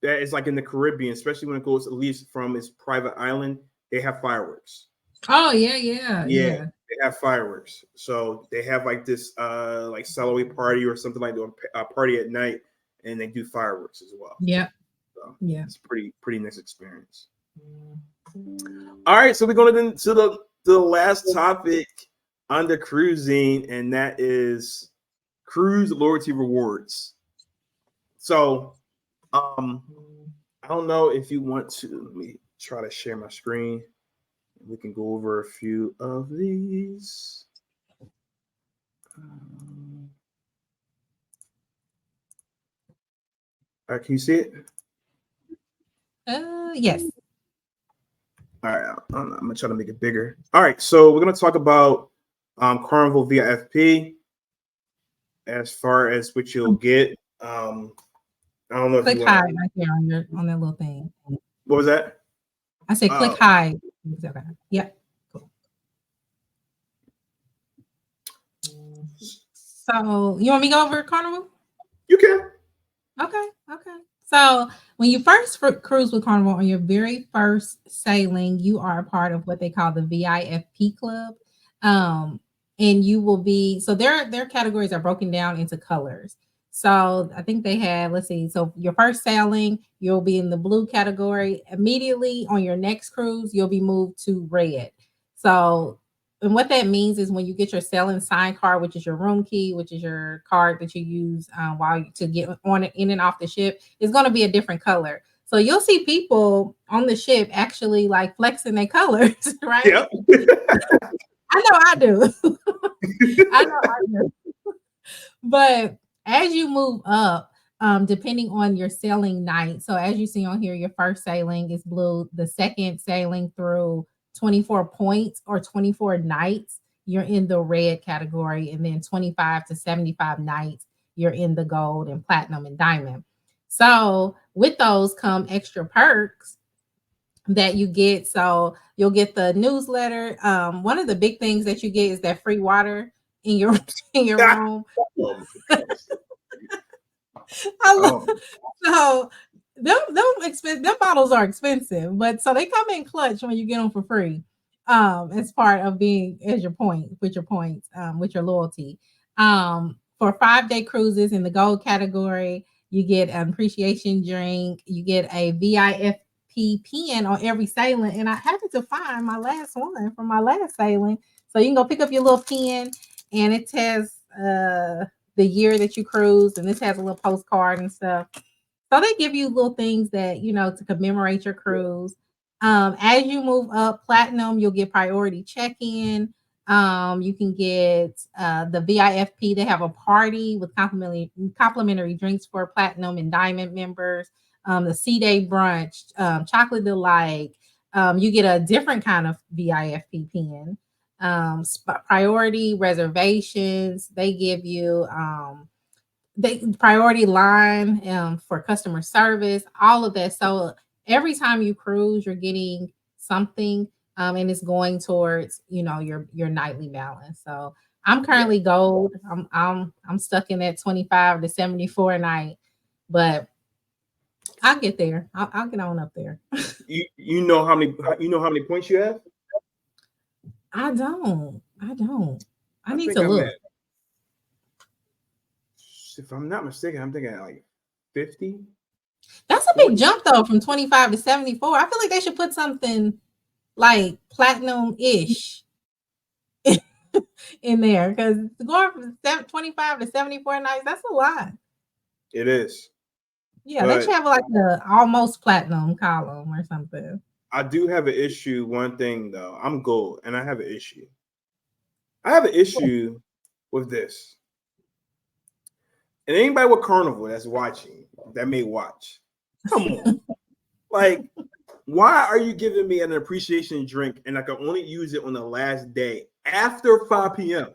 that is like in the Caribbean, especially when it goes at least from its private island, they have fireworks. Oh yeah. They have fireworks. So they have like this like Salaway party or something like that, a party at night, and they do fireworks as well. Yeah. So it's pretty nice experience. All right, so we're going into the last topic under cruising, and that is cruise loyalty rewards. So, I don't know if you want to. Let me try to share my screen. We can go over a few of these. All right, can you see it? Yes. All right, I'm gonna try to make it bigger. All right, so we're gonna talk about Carnival VIFP as far as what you'll get. I don't know click if you hide right there on that little thing. What was that? I said click hide. Okay. Yep. Cool. So you want me to go over Carnival? You can. Okay. So when you first cruise with Carnival on your very first sailing, you are a part of what they call the VIFP club. And you will be, so their categories are broken down into colors. So I think they have, let's see, so your first sailing, you'll be in the blue category. Immediately on your next cruise, you'll be moved to red. So, and what that means is when you get your sailing sign card, which is your room key, which is your card that you use to get on in and off the ship, is going to be a different color. So you'll see people on the ship actually like flexing their colors, right? Yep. I know I do. I do. But as you move up, depending on your sailing night, so as you see on here, your first sailing is blue. The second sailing through 24 points or 24 nights, you're in the red category. And then 25 to 75 nights, you're in the gold and platinum and diamond. So with those come extra perks that you get. So you'll get the newsletter. One of the big things that you get is that free water in your room. I love so them bottles are expensive, but so they come in clutch when you get them for free. As part of being with your points, with your loyalty. for 5-day cruises in the gold category, you get an appreciation drink, you get a VIFP pin on every sailing. And I happened to find my last one from my last sailing. So you can go pick up your little pin, and it has the year that you cruised, and this has a little postcard and stuff. So they give you little things that, to commemorate your cruise. As you move up platinum, you'll get priority check-in. You can get the VIFP. They have a party with complimentary drinks for platinum and diamond members. The C-Day brunch, chocolate delight. You get a different kind of VIFP pin. Priority reservations. They give you priority line for customer service, all of that. So every time you cruise, you're getting something, and it's going towards your nightly balance. So I'm currently gold. I'm stuck in that 25 to 74 a night, but I'll get there. I'll get on up there. You know how many points you have? I don't. I need think to I'm look. at, if I'm not mistaken, I'm thinking like 50. That's a big jump though, from 25 to 74. I feel like they should put something like platinum-ish in there, because going from 25 to 74 nights, that's a lot. It is. Yeah, they should have like the almost platinum column or something. I do have an issue. One thing though, I'm gold, and I have an issue. I have an issue with this. And anybody with Carnival that's watching, that may watch, come on. Like, why are you giving me an appreciation drink and I can only use it on the last day after 5 p.m.?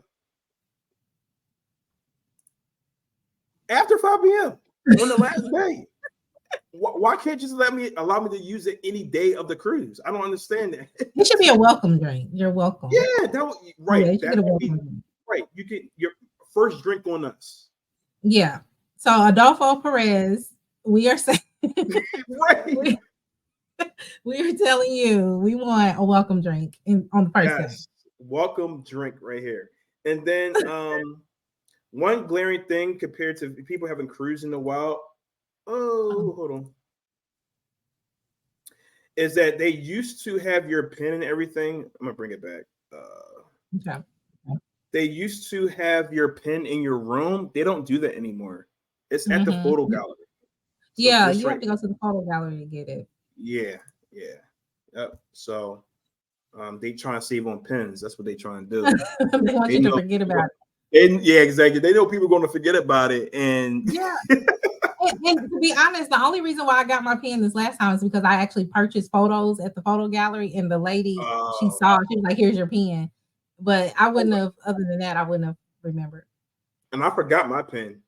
After 5 p.m. on the last day. Why can't you just allow me to use it any day of the cruise? I don't understand that. It should be a welcome drink. You're welcome. Yeah, right. Yeah, right. You get your first drink on us. Yeah. So Adolfo Perez, we are saying right. we are telling you we want a welcome drink on the first day. Welcome drink right here. And then one glaring thing compared to people having cruised in the wild. Hold on. Is that they used to have your pin and everything. I'm gonna bring it back. Okay. They used to have your pin in your room. They don't do that anymore. It's at the photo gallery. So yeah, you have to go to the photo gallery to get it. Yeah. Yep. So they trying to save on pins. That's what they trying to do. They want you to forget about it. And yeah, exactly. They know people are going to forget about it. And yeah. And to be honest, the only reason why I got my pen this last time is because I actually purchased photos at the photo gallery, and the lady she was like, "Here's your pen." But I wouldn't have. Other than that, I wouldn't have remembered. And I forgot my pen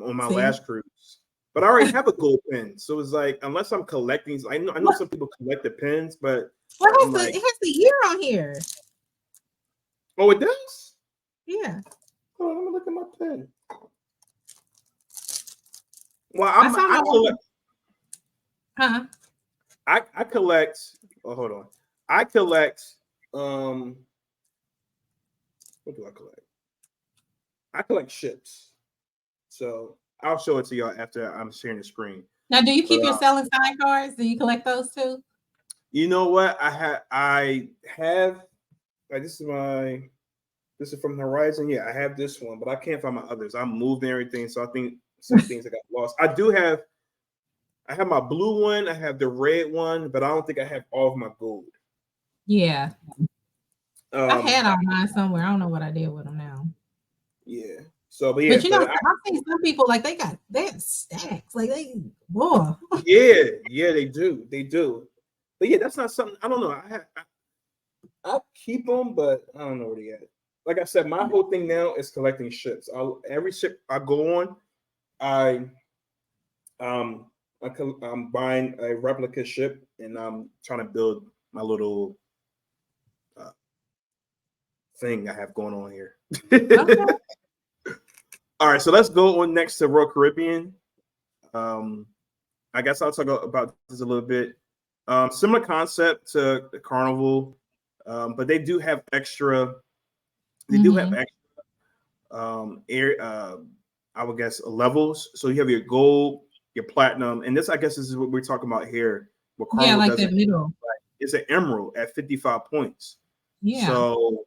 on my last cruise, but I already have a gold pen. So it's like, unless I'm collecting, I know some people collect the pens, but it has the year on here. Oh, it does? Yeah. Oh, let me look at my pen. Well, I collect. I collect. Oh, hold on. I collect. What do I collect? I collect ships. So I'll show it to y'all after I'm sharing the screen. Now, do you keep your selling sign cards? Do you collect those too? You know what? I have. This is from Horizon. Yeah, I have this one, but I can't find my others. I moved and everything, so I think some things I got lost. I have my blue one, I have the red one, but I don't think I have all of my gold. Yeah. I had all mine somewhere. I don't know what I did with them now. Yeah. So, but yeah. But I've seen some people like they have stacks. Like whoa. Yeah, they do. But yeah, that's not something I don't know. I keep them, but I don't know where they at. Like I said, my whole thing now is collecting ships. Every ship I go on, I'm buying a replica ship, and I'm trying to build my little thing I have going on here. Okay. All right, so let's go on next to Royal Caribbean. I guess I'll talk about this a little bit. Similar concept to the Carnival, but they do have extra. They do have extra air I would guess levels. So you have your gold, your platinum, and this I guess this is what we're talking about here. What Yeah, Carnival like does that middle. it's an emerald at 55 points. Yeah. So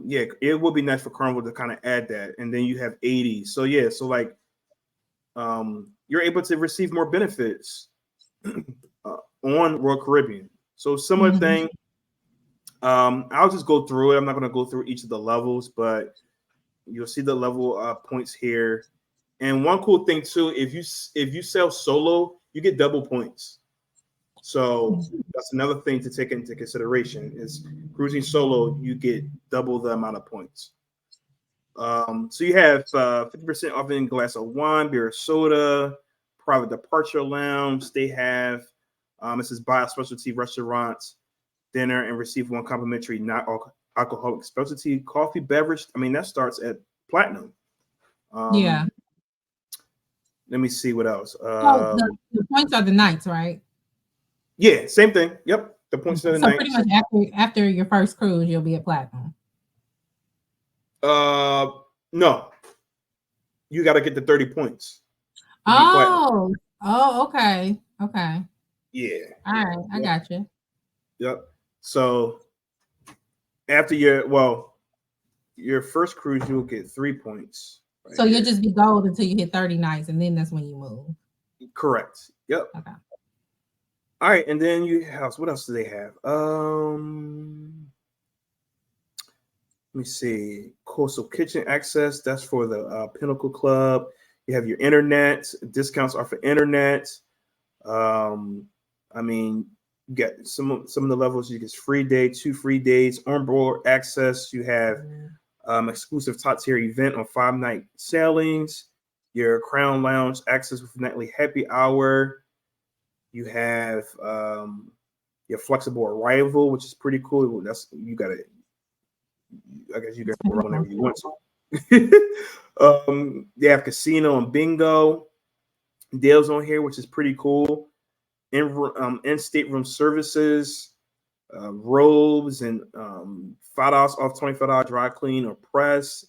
yeah, it would be nice for Carnival to kind of add that. And then you have 80. So yeah, so like you're able to receive more benefits on Royal Caribbean. So similar thing. I'll just go through it. I'm not going to go through each of the levels, but you'll see the level points here. And one cool thing too, if you sell solo, you get double points. So that's another thing to take into consideration is cruising solo, you get double the amount of points. So you have 50% off in glass of wine, beer, or soda, private departure lounge. They have it says buy a specialty restaurants dinner and receive one complimentary not alcoholic specialty coffee beverage. I mean that starts at platinum. Yeah. Let me see what else. So the points are the nights, right? Yeah, same thing. Yep, the points of the So night. pretty much after your first cruise, you'll be at platinum. No, you got to get the 30 points. Oh, okay. Yeah. All right, I got you. Yep. So after your first cruise, you'll get 3 points. Right so you'll just be gold until you hit 30 nights, and then that's when you move. Correct. Yep. Okay. All right, and then you have what else do they have? Let me see. Coastal Kitchen access. That's for the Pinnacle Club. You have your internet discounts are for internet. I mean, you get some of the levels. You get free day, 2 free days, onboard access. You have exclusive top tier event on 5-night sailings. Your Crown Lounge access with nightly happy hour. You have your flexible arrival, which is pretty cool. That's you got it. I guess you can run whenever you want to. They have casino and bingo deals on here, which is pretty cool. In stateroom services, robes and $5 off $25 dry clean or press,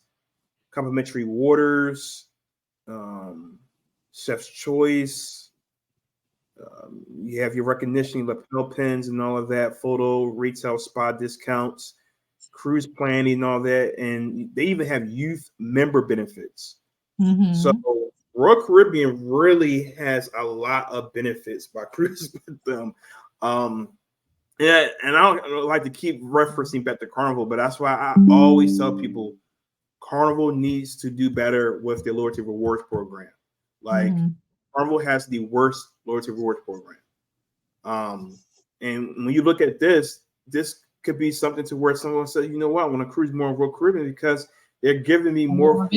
complimentary waters, chef's choice. You have your recognition, lapel pins and all of that, photo, retail, spa discounts, cruise planning and all that. And they even have youth member benefits. So Royal Caribbean really has a lot of benefits by cruising with them. And I don't like to keep referencing back to Carnival, but that's why I always tell people Carnival needs to do better with their loyalty rewards program. Like Carnival has the worst loyalty rewards program. And when you look at this could be something to where someone says, you know what, I want to cruise more on Royal Caribbean because they're giving me more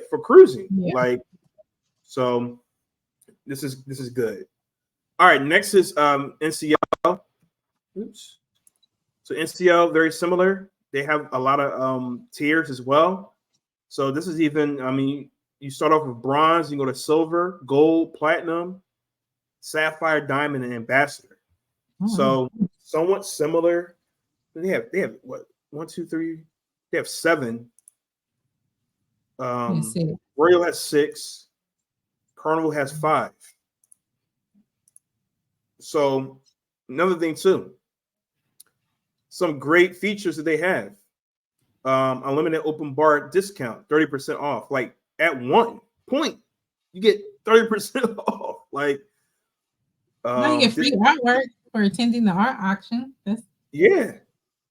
for cruising. Yeah. Like, so this is good. All right, next is NCL. Oops. So NCL, very similar. They have a lot of tiers as well. So this is even, I mean, you start off with bronze, you go to silver, gold, platinum, sapphire, diamond, and ambassador. So somewhat similar. They have what 1, 2, 3. They have 7. Royal has 6. Carnival has 5. So another thing too, some great features that they have. Unlimited open bar discount, 30% off. Like at 1 point, you get 30% off. Like now you get free artwork for attending the art auction. That's at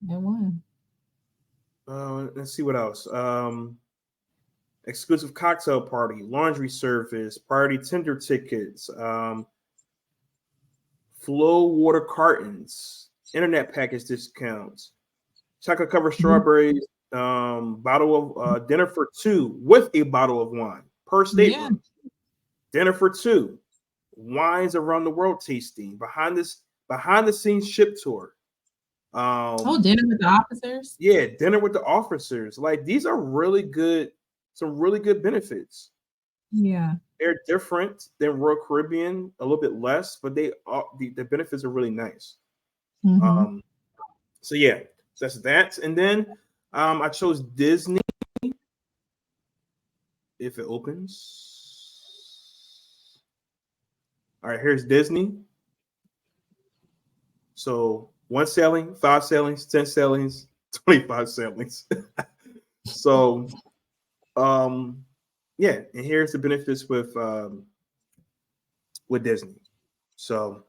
1. Let's see what else. Exclusive cocktail party, laundry service, priority tender tickets, flow water cartons, internet package discounts, chocolate covered strawberries, bottle of dinner for 2 with a bottle of wine per stateroom. Dinner for 2, wines around the world tasting, behind the scenes ship tour. Dinner with the officers. Yeah, dinner with the officers. Like these are really good, some really good benefits. Yeah, they're different than Royal Caribbean, a little bit less, but the benefits are really nice. So yeah, that's that. And then I chose Disney. if it opens. All right, here's Disney. So 1 sailing, 5 sailings, 10 sailings, 25 sailings. So yeah, and here's the benefits with Disney. So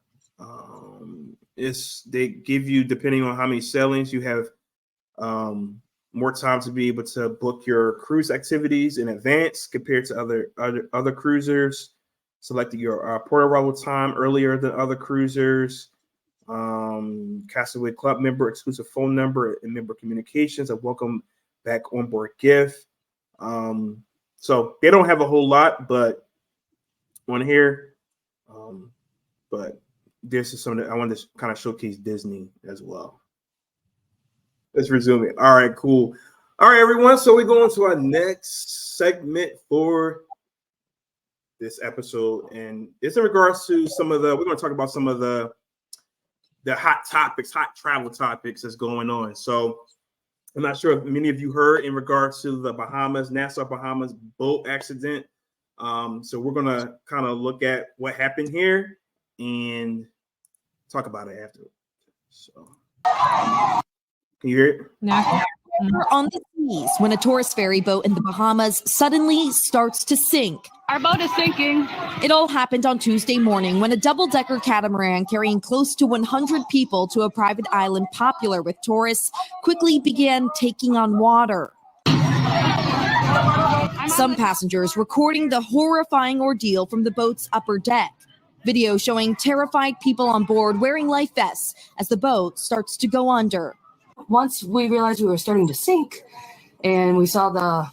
it's they give you, depending on how many sailings you have, more time to be able to book your cruise activities in advance compared to other cruisers. Selecting your port arrival time earlier than other cruisers. Castaway Club member exclusive phone number and member communications, a welcome back on board gift. So they don't have a whole lot, but on here, but this is something that I wanted to kind of showcase Disney as well. Let's resume it. All right, cool. All right, everyone. So we go on to our next segment for this episode, and it's in regards to we're going to talk about some of the hot travel topics that's going on. So I'm not sure if many of you heard in regards to the Nassau Bahamas boat accident. So we're going to kind of look at what happened here and talk about it after. So can you hear it? Now, We're on the seas when a tourist ferry boat in the Bahamas suddenly starts to sink. Our boat is sinking. It all happened on Tuesday morning when a double-decker catamaran carrying close to 100 people to a private island popular with tourists quickly began taking on water. Some passengers recording the horrifying ordeal from the boat's upper deck. Video showing terrified people on board wearing life vests as the boat starts to go under. Once we realized we were starting to sink and we saw the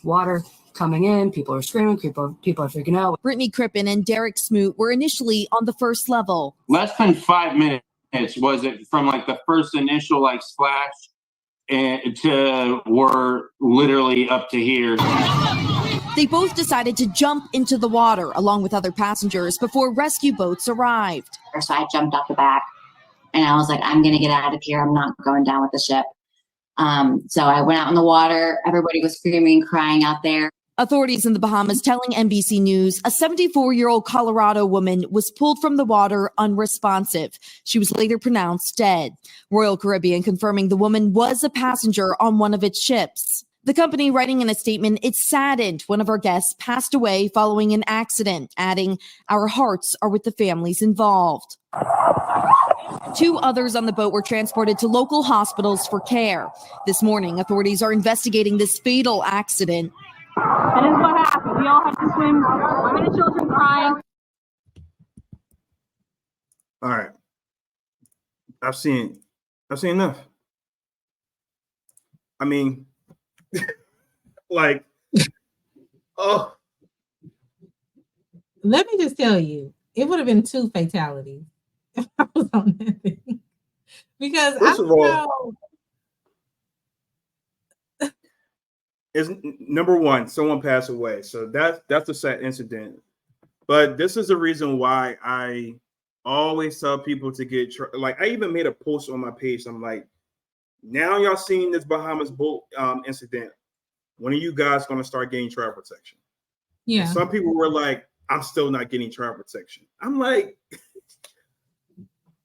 water coming in, people are screaming, people are freaking out. Brittany Crippen and Derek Smoot were initially on the first level. Less than 5 minutes was it from like the first initial like splash and to we're literally up to here. They both decided to jump into the water along with other passengers before rescue boats arrived. So I jumped off the back and I was like, I'm going to get out of here. I'm not going down with the ship. So I went out in the water. Everybody was screaming, crying out there. Authorities in the Bahamas telling NBC News a 74-year-old Colorado woman was pulled from the water unresponsive. She was later pronounced dead. Royal Caribbean confirming the woman was a passenger on one of its ships. The company writing in a statement, "It's saddened one of our guests passed away following an accident," adding, "Our hearts are with the families involved." 2 others on the boat were transported to local hospitals for care. This morning, authorities are investigating this fatal accident. And this is what happened. We all had to swim. Women and children crying. All right. I've seen enough. I mean, like, oh. let me just tell you, it would have been 2 fatalities if I was on that thing. Because First I of all, know. is number one, someone passed away. So that's a sad incident. But this is the reason why I always tell people to get like I even made a post on my page. I'm like, now y'all seen this Bahamas boat incident. When are you guys going to start getting travel protection? Yeah. And some people were like, I'm still not getting travel protection. I'm like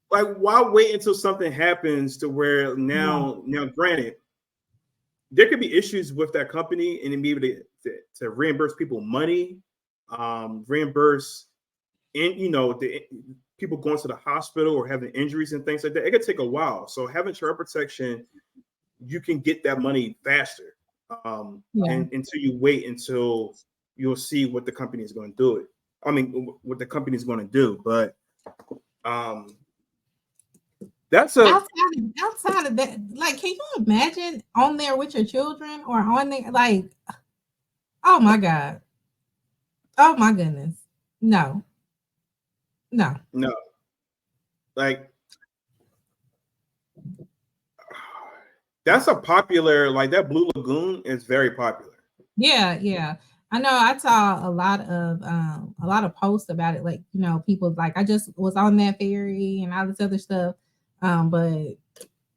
why wait until something happens to where now granted, there could be issues with that company and then be able to reimburse people money, reimburse, and the people going to the hospital or having injuries and things like that. It could take a while. So having child protection, you can get that money faster, and until you wait until you'll see what the company is going to do it. I mean, what the company is going to do, but that's outside of that, like, can you imagine on there with your children or on there, like, oh my God, oh my goodness, no, like that's a popular, like that Blue Lagoon is very popular. Yeah. I know I saw a lot of posts about it. Like, people like, I just was on that ferry and all this other stuff. But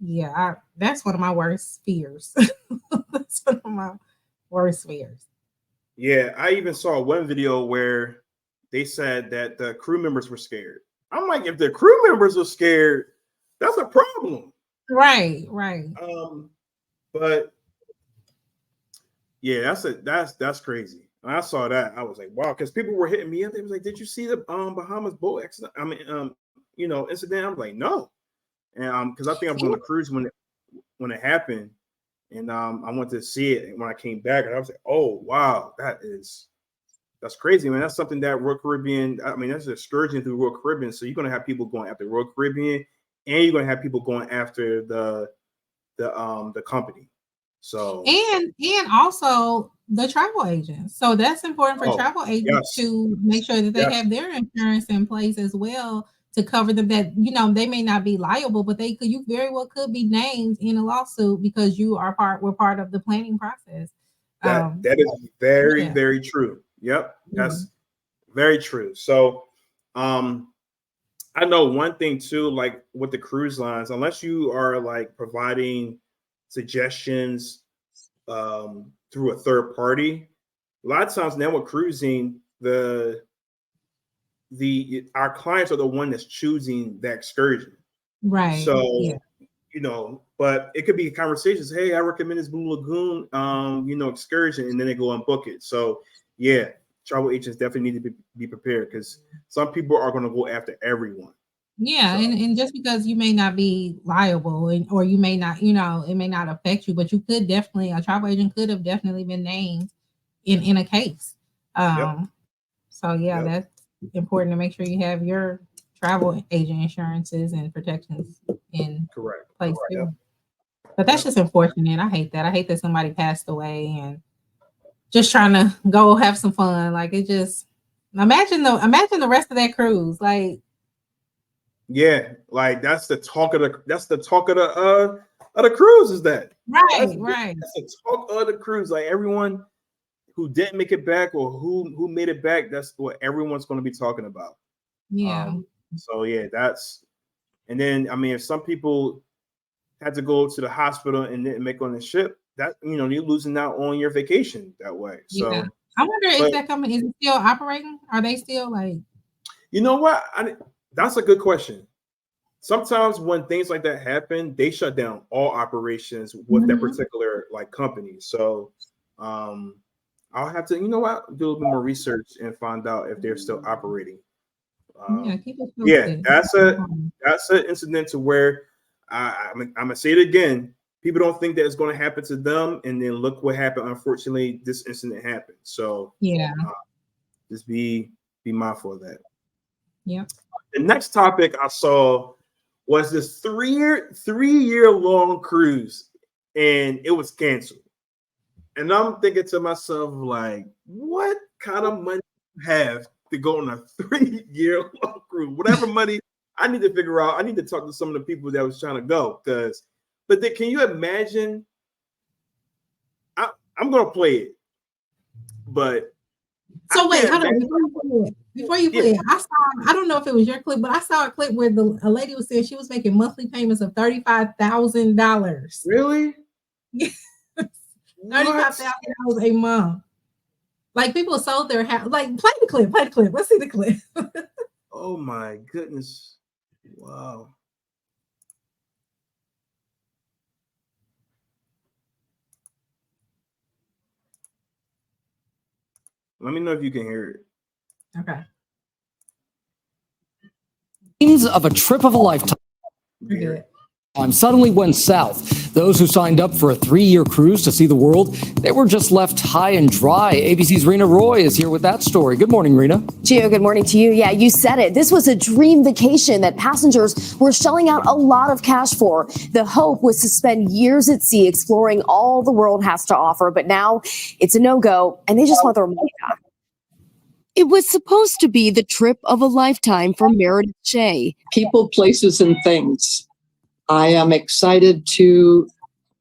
yeah, that's one of my worst fears. That's one of my worst fears. Yeah, I even saw one video where they said that the crew members were scared. I'm like, if the crew members are scared, that's a problem. Right. But yeah, that's crazy. When I saw that, I was like, wow, because people were hitting me up. They was like, did you see the Bahamas boat accident? I mean, incident. I'm like, no, and because I think I was on the cruise when it happened, and I went to see it when I came back, and I was like, oh wow, that's crazy, man. That's something that Royal Caribbean. I mean, that's an excursion through Royal Caribbean. So you're gonna have people going after Royal Caribbean, and you're gonna have people going after the company. So and also the travel agents. So that's important for travel agents to make sure that they have their insurance in place as well to cover them. That they may not be liable, but you very well could be named in a lawsuit because were part of the planning process. That is very very true. Yep, that's very true. So, I know one thing too, like with the cruise lines, unless you are like providing suggestions through a third party, a lot of times now with cruising, our clients are the one that's choosing the excursion. Right. So, but it could be conversations. Hey, I recommend this Blue Lagoon, excursion, and then they go and book it. So, yeah, travel agents definitely need to be prepared because some people are going to go after everyone. Yeah, so. and just because you may not be liable or you may not, it may not affect you, but you could definitely, a travel agent could have definitely been named in a case. So yeah, that's important to make sure you have your travel agent insurances and protections in place too. Yep. But that's just unfortunate. I hate that. I hate that somebody passed away and just trying to go have some fun. Like it just imagine the rest of that cruise. Like that's the talk of the cruise is that. Right. That's the talk of the cruise. Like everyone who didn't make it back or who made it back, that's what everyone's going to be talking about. Yeah. So yeah, and then I mean if some people had to go to the hospital and didn't make on the ship, that you're losing out on your vacation that way. So yeah. I wonder if that company is still operating. Are they still like? You know what? That's a good question. Sometimes when things like that happen, they shut down all operations with that particular like company. So I'll have to, do a little bit more research and find out if they're still operating. That's an incident to where I'm gonna say it again. People don't think that it's going to happen to them, and then look what happened. Unfortunately, this incident happened. So just be mindful of that. Yeah. The next topic I saw was this 3-year long cruise, and it was canceled. And I'm thinking to myself, like, what kind of money do you have to go on a 3-year long cruise? Whatever money I need to figure out. I need to talk to some of the people that was trying to go but then, can you imagine? I'm gonna play it, but so wait, hold on. Before you play it, I don't know if it was your clip, but I saw a clip where a lady was saying she was making monthly payments of $35,000. Really? Yes. $35,000 a month. Like people sold their house. Like play the clip. Let's see the clip. Oh my goodness! Wow. Let me know if you can hear it. Okay. Dreams of a trip of a lifetime suddenly went south. Those who signed up for a 3-year cruise to see the world, they were just left high and dry. ABC's Rena Roy is here with that story. Good morning, Rena. Gio, good morning to you. Yeah, you said it. This was a dream vacation that passengers were shelling out a lot of cash for. The hope was to spend years at sea exploring all the world has to offer, but now it's a no-go, and they just want their money back. It was supposed to be the trip of a lifetime for Meredith Shea. People, places, and things. I am excited to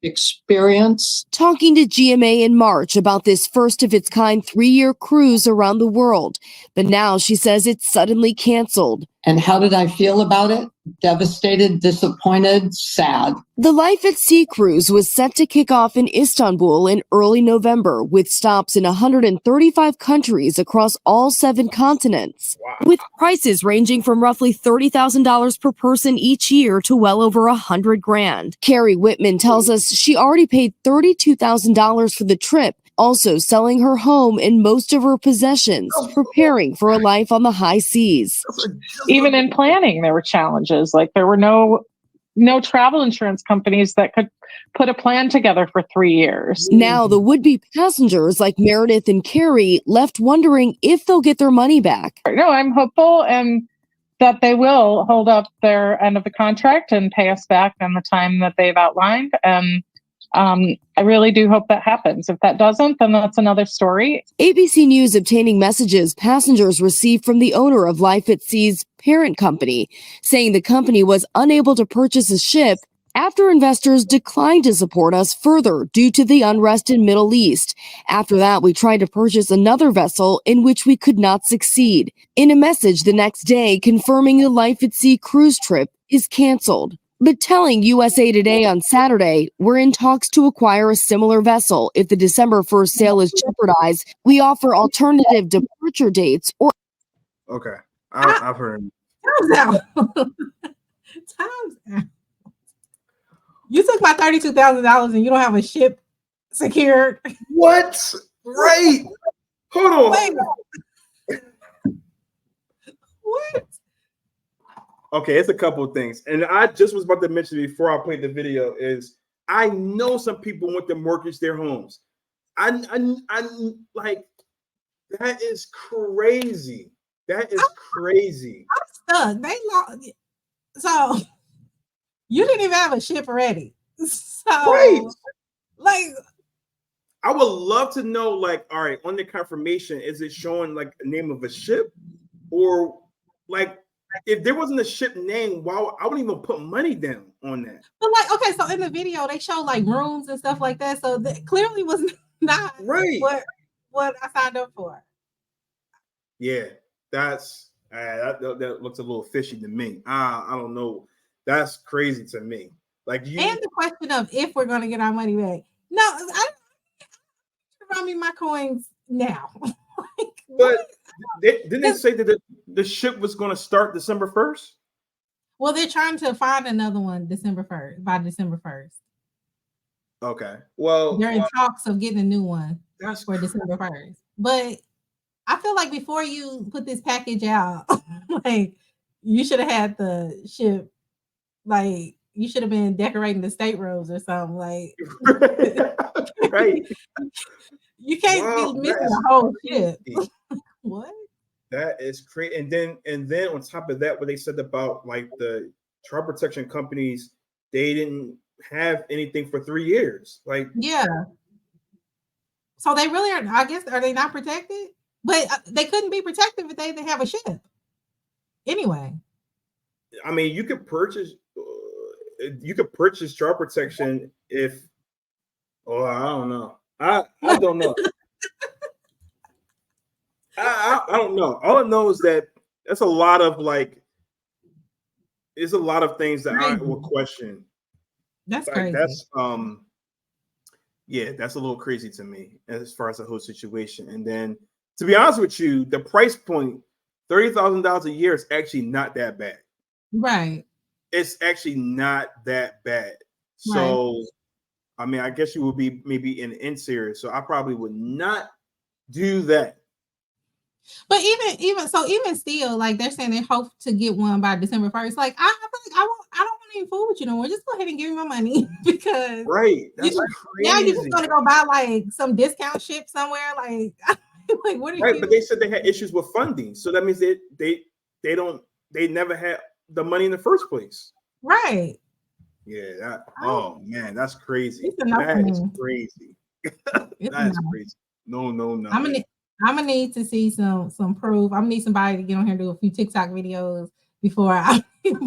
experience. Talking to GMA in March about this first of its kind 3-year cruise around the world. But now she says it's suddenly canceled. And how did I feel about it? Devastated, disappointed, sad. The Life at Sea cruise was set to kick off in Istanbul in early November, with stops in 135 countries across all 7 continents, with prices ranging from roughly $30,000 per person each year to well over $100,000. Carrie Whitman tells us she already paid $32,000 for the trip, also selling her home and most of her possessions, preparing for a life on the high seas. Even in planning, there were challenges. Like there were no travel insurance companies that could put a plan together for 3 years. Now, the would-be passengers like Meredith and Carrie left wondering if they'll get their money back. No, I'm hopeful and that they will hold up their end of the contract and pay us back in the time that they've outlined. And I really do hope that happens. If that doesn't, then that's another story. ABC News obtaining messages passengers received from the owner of Life at Sea's parent company, saying the company was unable to purchase a ship after investors declined to support us further due to the unrest in Middle East. After that, we tried to purchase another vessel in which we could not succeed. In a message the next day confirming the Life at Sea cruise trip is canceled, but telling USA Today on Saturday we're in talks to acquire a similar vessel. If the December 1st sale is jeopardized, we offer alternative departure dates or... Okay, I've heard. Time's out. Time's out. You took my $32,000 and you don't have a ship secured. What? Right. Hold on. Wait. What? Okay, it's a couple of things. And I just was about to mention before I played the video is I know some people want to mortgage their homes. I like that is crazy. That is crazy. I'm stuck. They lost. So you didn't even have a ship ready. So Right. like I would love to know, like, all right, on the confirmation, is it showing like the name of a ship? Or like if there wasn't a ship name, why I wouldn't even put money down on that. but like okay, so in the video they show like rooms and stuff like that. So that clearly was not Right. what I signed up for. Yeah, that's that looks a little fishy to me. I don't know. That's crazy to me. Like you And the question of if we're going to get our money back. No, I run me my coins now. Like, but didn't they say that the ship was going to start December 1st? well, they're trying to find another one December 1st by December 1st. Okay. Well, They're in talks of getting a new one that's for December 1st. But I feel like before you put this package out, like you should have had the ship, like you should have been decorating the state rooms or something. Like right. you can't Wow, be missing that's the whole crazy. ship. What? That is crazy. And then on top of that, what they said about like the child protection companies, they didn't have anything for 3 years. Like, Yeah. So they really are. I guess are they not protected? But they couldn't be protected if they didn't have a ship. Anyway. I mean, you could purchase child protection if. Oh, I don't know. I don't know. I don't know. All I know is that that's a lot of like. There's a lot of things that I will question. That's Like, crazy. that's yeah, that's a little crazy to me as far as the whole situation. And then, to be honest with you, the price point, $30,000 a year, is actually not that bad. Right. It's actually not that bad. So, I mean, I guess you would be maybe in interior. So I probably would not do that. But even still, like they're saying they hope to get one by December 1st. Like I feel like I don't want any food with you no more. Just go ahead and give me my money because Right. That's now you're just crazy. gonna go buy like some discount ship somewhere. Like, like what are Right, you? but they said they had issues with funding. So that means they never had the money in the first place. Right. Yeah, oh man, that's crazy. It's enough for That is me. crazy. It's That is enough. crazy. No. I'm gonna need to see some proof. I'm gonna need somebody to get on here and do a few TikTok videos before I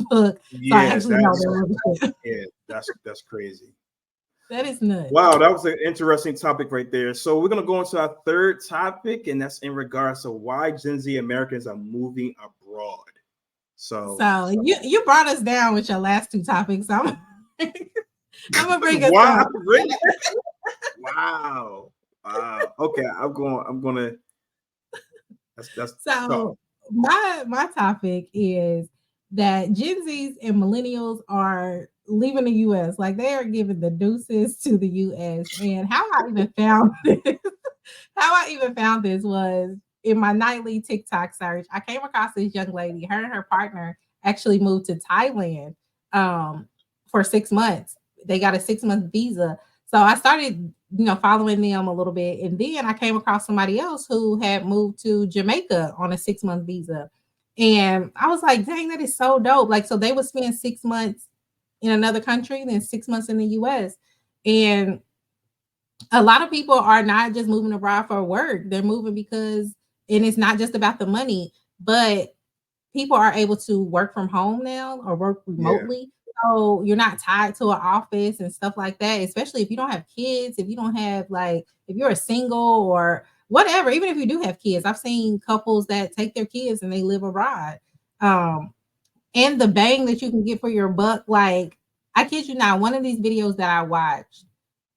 book. So I Yeah, actually know they're real. yeah, that's crazy. That is nuts. Wow, that was an interesting topic right there. So we're gonna go into our third topic, and that's in regards to why Gen Z Americans are moving abroad. So you brought us down with your last two topics. So I'm gonna bring us wow, up. really? Wow. Okay, I'm gonna. That's So tough. my topic is that Gen Zs and millennials are leaving the US. Like they are giving the deuces to the US. And how I even found this was in my nightly TikTok search. I came across this young lady. Her and her partner actually moved to Thailand for 6 months. They got a 6-month visa. So I started, following them a little bit. And then I came across somebody else who had moved to Jamaica on a 6-month visa. And I was like, dang, that is so dope. Like, so they would spend 6 months in another country, then 6 months in the US. And a lot of people are not just moving abroad for work. They're moving because, and it's not just about the money, but people are able to work from home now or work remotely. So you're not tied to an office and stuff like that, especially if you don't have kids, if you don't have if you're a single or whatever, even if you do have kids. I've seen couples that take their kids and they live abroad. And the bang that you can get for your buck, like I kid you not, one of these videos that I watched,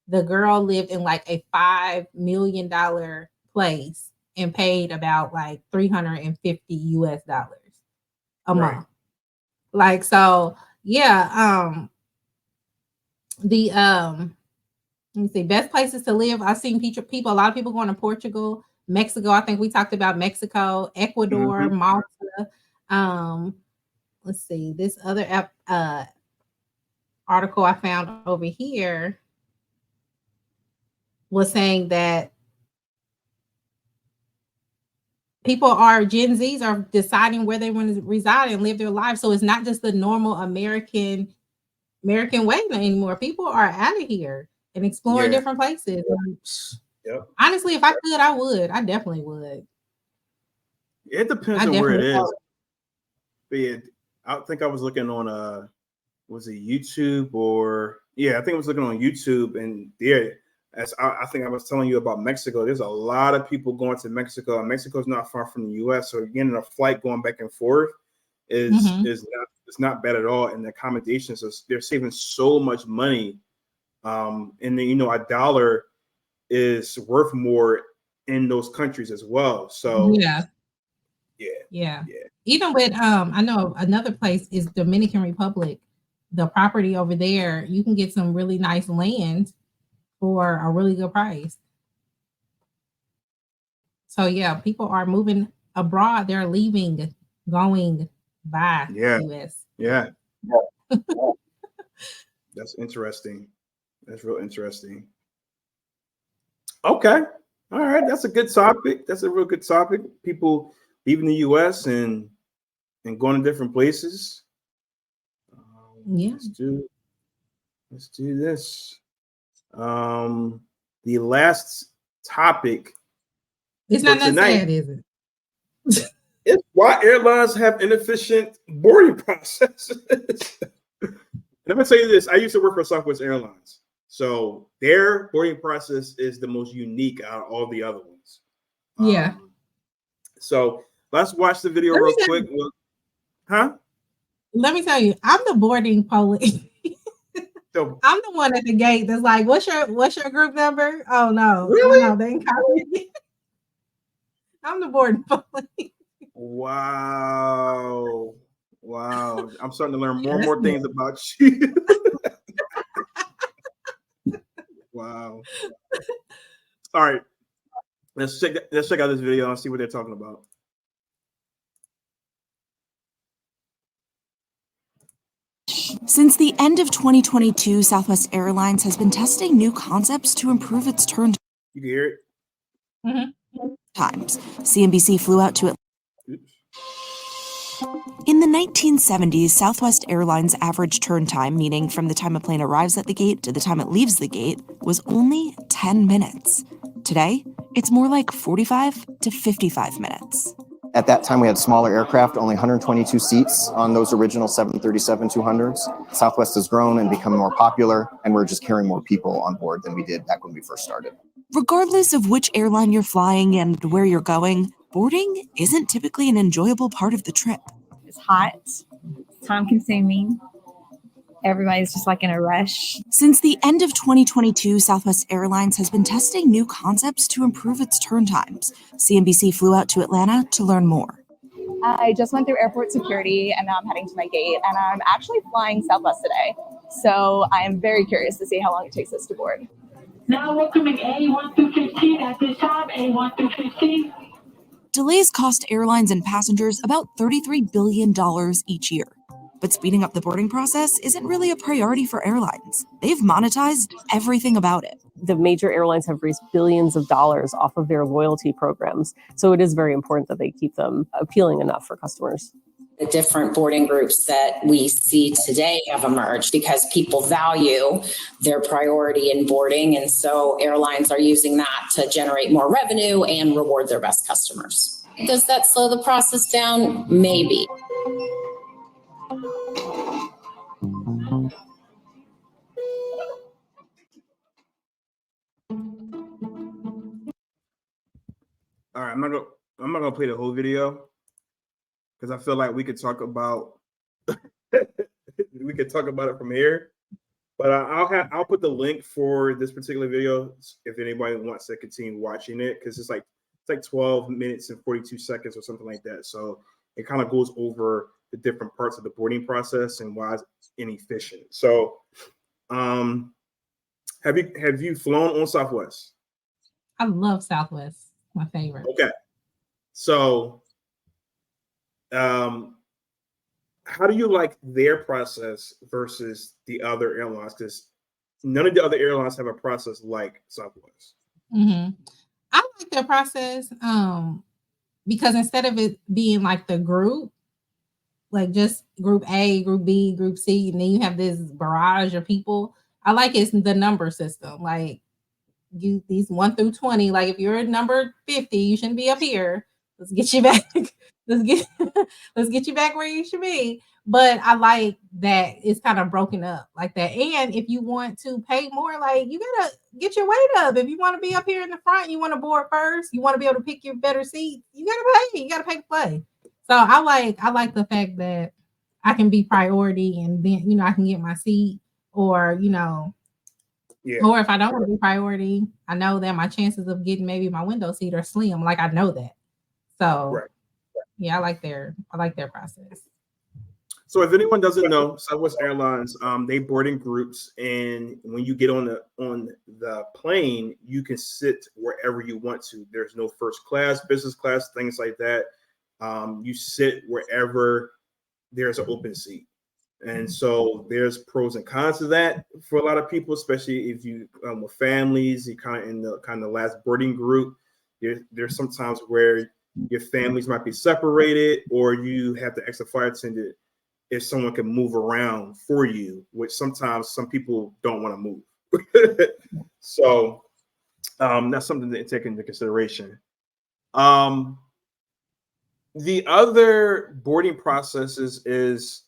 the girl lived in like a $5 million place and paid about like $350 US a month. Like, so yeah, let me see, best places to live. I've seen people, a lot of people going to Portugal, Mexico. I think we talked about Mexico, Ecuador, Malta. Let's see, this other article I found over here was saying that Gen Zs are deciding where they want to reside and live their lives. So it's not just the normal American way anymore. People are out of here and exploring different places. Honestly, if I could, I would. I definitely would. It depends on where it is. But yeah, I think I was looking on was it YouTube or I think I was looking on YouTube, and as I think I was telling you about Mexico, there's a lot of people going to Mexico, and Mexico's not far from the US. So getting a flight going back and forth is not bad at all. And the accommodations, so they're saving so much money. And then a dollar is worth more in those countries as well. So yeah. Even with I know another place is Dominican Republic. The property over there, you can get some really nice land for a really good price. So yeah, people are moving abroad. They're leaving, going by US. Yeah. That's interesting. That's real interesting. Okay. All right. That's a good topic. That's a real good topic. People leaving the US and going to different places. Let's do this. The last topic. It's not that sad, is it? It's why airlines have inefficient boarding processes. Let me tell you this. I used to work for Southwest Airlines. So their boarding process is the most unique out of all the other ones. So let's watch the video real quick. Let me tell you, I'm the boarding police. So, I'm the one at the gate that's like, what's your group number? Oh no. Really? No, they ain't calling me. I'm the boarding police. Wow. I'm starting to learn more and more things about you. Wow. All right. Let's check out this video and see what they're talking about. Since the end of 2022, Southwest Airlines has been testing new concepts to improve its turn You can hear it? times. CNBC flew out to it. In the 1970s, Southwest Airlines' average turn time, meaning from the time a plane arrives at the gate to the time it leaves the gate, was only 10 minutes. Today, it's more like 45 to 55 minutes. At that time, we had smaller aircraft, only 122 seats on those original 737-200s. Southwest has grown and become more popular, and we're just carrying more people on board than we did back when we first started. Regardless of which airline you're flying and where you're going, boarding isn't typically an enjoyable part of the trip. It's hot, time consuming. Everybody's just like in a rush. Since the end of 2022, Southwest Airlines has been testing new concepts to improve its turn times. CNBC flew out to Atlanta to learn more. I just went through airport security and now I'm heading to my gate, and I'm actually flying Southwest today. So I am very curious to see how long it takes us to board. Now welcoming A1 through 15 at this time, A1 through 15. Delays cost airlines and passengers about $33 billion each year. But speeding up the boarding process isn't really a priority for airlines. They've monetized everything about it. The major airlines have raised billions of dollars off of their loyalty programs. So it is very important that they keep them appealing enough for customers. The different boarding groups that we see today have emerged because people value their priority in boarding. And so airlines are using that to generate more revenue and reward their best customers. Does that slow the process down? Maybe. All right, I'm not gonna play the whole video because I feel like we could talk about it from here. But I'll put the link for this particular video if anybody wants to continue watching it, because it's like 12 minutes and 42 seconds or something like that. So it kind of goes over the different parts of the boarding process and why it's inefficient. So have you flown on Southwest? I love Southwest. My favorite. Okay. So how do you like their process versus the other airlines? Because none of the other airlines have a process like Southwest. Mm-hmm. I like their process because instead of it being like the group, like just group A, group B, group C, and then you have this barrage of people, I like it's the number system. Like you, these 1 through 20, like if you're at number 50, you shouldn't be up here. Let's get you back. Let's get you back where you should be. But I like that it's kind of broken up like that. And if you want to pay more, like you gotta get your weight up. If you want to be up here in the front, you want to board first, you want to be able to pick your better seat, you gotta pay. You gotta pay to play. So I like the fact that I can be priority and then I can get my seat, or or if I don't want to be priority, I know that my chances of getting maybe my window seat are slim. Like I know that. So yeah, I like their process. So if anyone doesn't know, Southwest Airlines, they board in groups, and when you get on the plane, you can sit wherever you want to. There's no first class, business class, things like that. You sit wherever there's an open seat. And so there's pros and cons to that for a lot of people, especially if you with families, you kind of in the last boarding group. There's sometimes where your families might be separated, or you have the extra flight attendant if someone can move around for you, which sometimes some people don't want to move. So that's something to take into consideration. The other boarding processes is,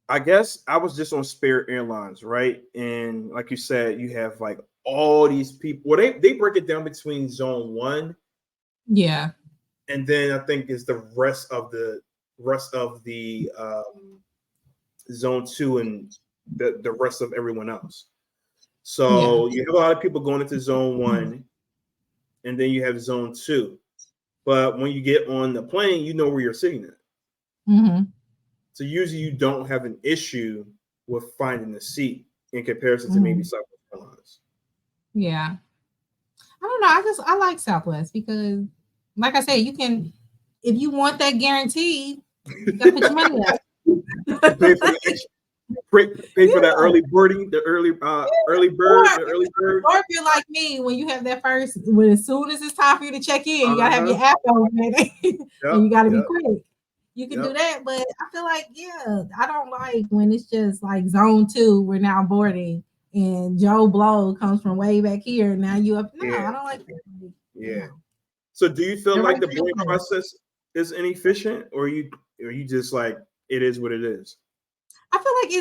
I guess I was just on Spirit Airlines, right? And like you said, you have like all these people. Well, they break it down between zone 1. Yeah. And then I think is the rest of the zone 2 and the rest of everyone else. So you have a lot of people going into zone 1, and then you have zone 2. But when you get on the plane, you know where you're sitting at. Mm-hmm. So usually you don't have an issue with finding a seat in comparison to maybe Southwest Airlines. Yeah. I don't know. I like Southwest because, like I said, you can, if you want that guarantee, you gotta put your money up. Pay for that early boarding, the early bird. Or if you're like me, when you have that first, as soon as it's time for you to check in, you gotta have your app open, and you gotta be quick. You can do that, but I feel like, I don't like when it's just like zone 2, we're now boarding, and Joe Blow comes from way back here. Now you up. No, I don't like that. Yeah. So do you feel like the boarding process is inefficient, or you just like it is what it is? I feel like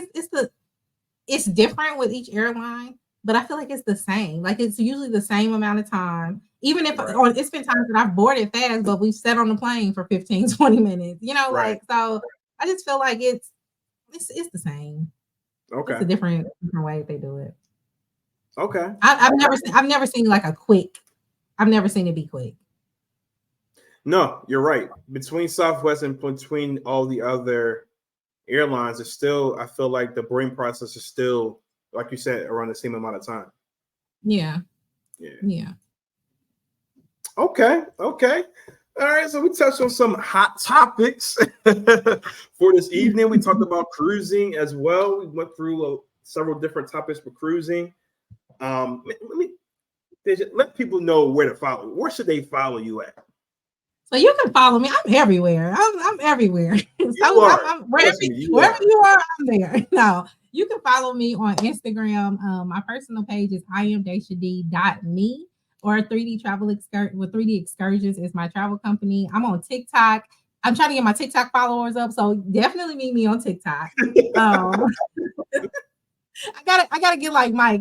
it's different with each airline, but I feel like it's the same. Like it's usually the same amount of time. Even if Right. or it's been times that I've boarded fast, but we've sat on the plane for 15, 20 minutes, Right. like, so I just feel like it's the same. It's Okay. a different way they do it. Okay. I've never seen like a quick. I've never seen it be quick. No, you're right. Between Southwest and between all the other airlines, it's still, I feel like the boarding process is still, like you said, around the same amount of time. Yeah. Yeah. Yeah. Okay. Okay. All right. So we touched on some hot topics for this evening. We talked about cruising as well. We went through several different topics for cruising. Let people know where to follow. Where should they follow you at? So you can follow me. I'm everywhere. I'm everywhere. So I'm wherever you are, I'm there. No, you can follow me on Instagram. My personal page is iamdaciad.me, or 3D Travel Excursions. With 3D Excursions is my travel company. I'm on TikTok. I'm trying to get my TikTok followers up, so definitely meet me on TikTok. I gotta get like Mike.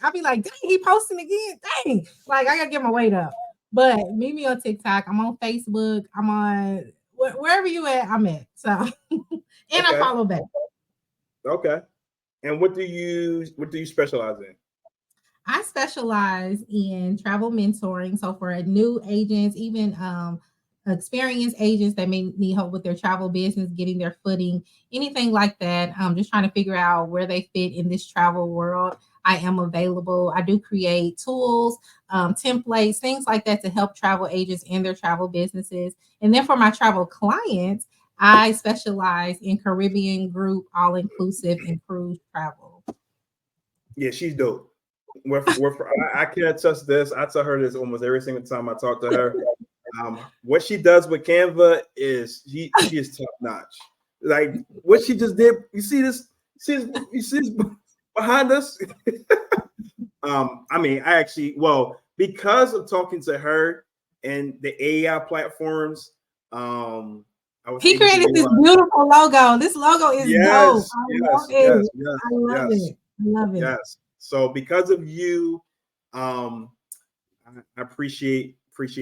I'll be like, dang, he posting again. Dang, like I gotta get my weight up. But meet me on TikTok. I'm on Facebook. I'm on wherever you at. I'm at. So and I follow back. Okay. And what do you specialize in? I specialize in travel mentoring. So for new agents, even experienced agents that may need help with their travel business, getting their footing, anything like that. Just trying to figure out where they fit in this travel world. I am available. I do create tools, templates, things like that to help travel agents in their travel businesses. And then for my travel clients, I specialize in Caribbean group, all-inclusive, and cruise travel. Yeah, she's dope. I can't trust this. I tell her this almost every single time I talk to her. What she does with Canva is she is top notch. Like what she just did. You see this? You see this behind us? I mean, because of talking to her and the AI platforms, He created this beautiful logo. This logo is dope. I love it. Yes. So because of you, I appreciate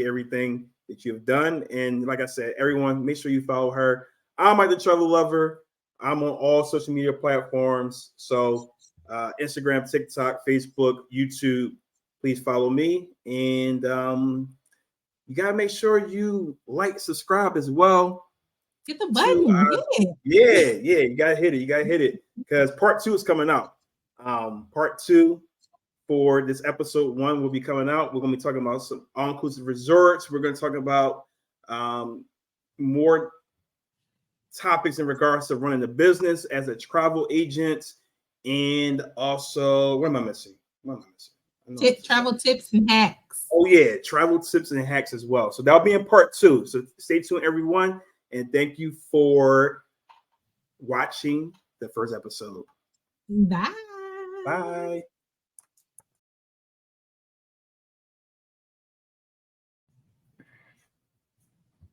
everything that you've done. And like I said, everyone, make sure you follow her. I'm Mike the Travel Lover. I'm on all social media platforms. So Instagram, TikTok, Facebook, YouTube. Please follow me. And you gotta make sure you like, subscribe as well. Get the button. Yeah, you gotta hit it. Because part 2 is coming out. Part 2 for this episode 1 will be coming out. We're gonna be talking about some all-inclusive resorts. We're gonna talk about more topics in regards to running the business as a travel agent, and also what am I missing? Travel tips and hacks. Oh yeah, travel tips and hacks as well. So that'll be in part 2. So stay tuned, everyone, and thank you for watching the first episode. Bye. Bye.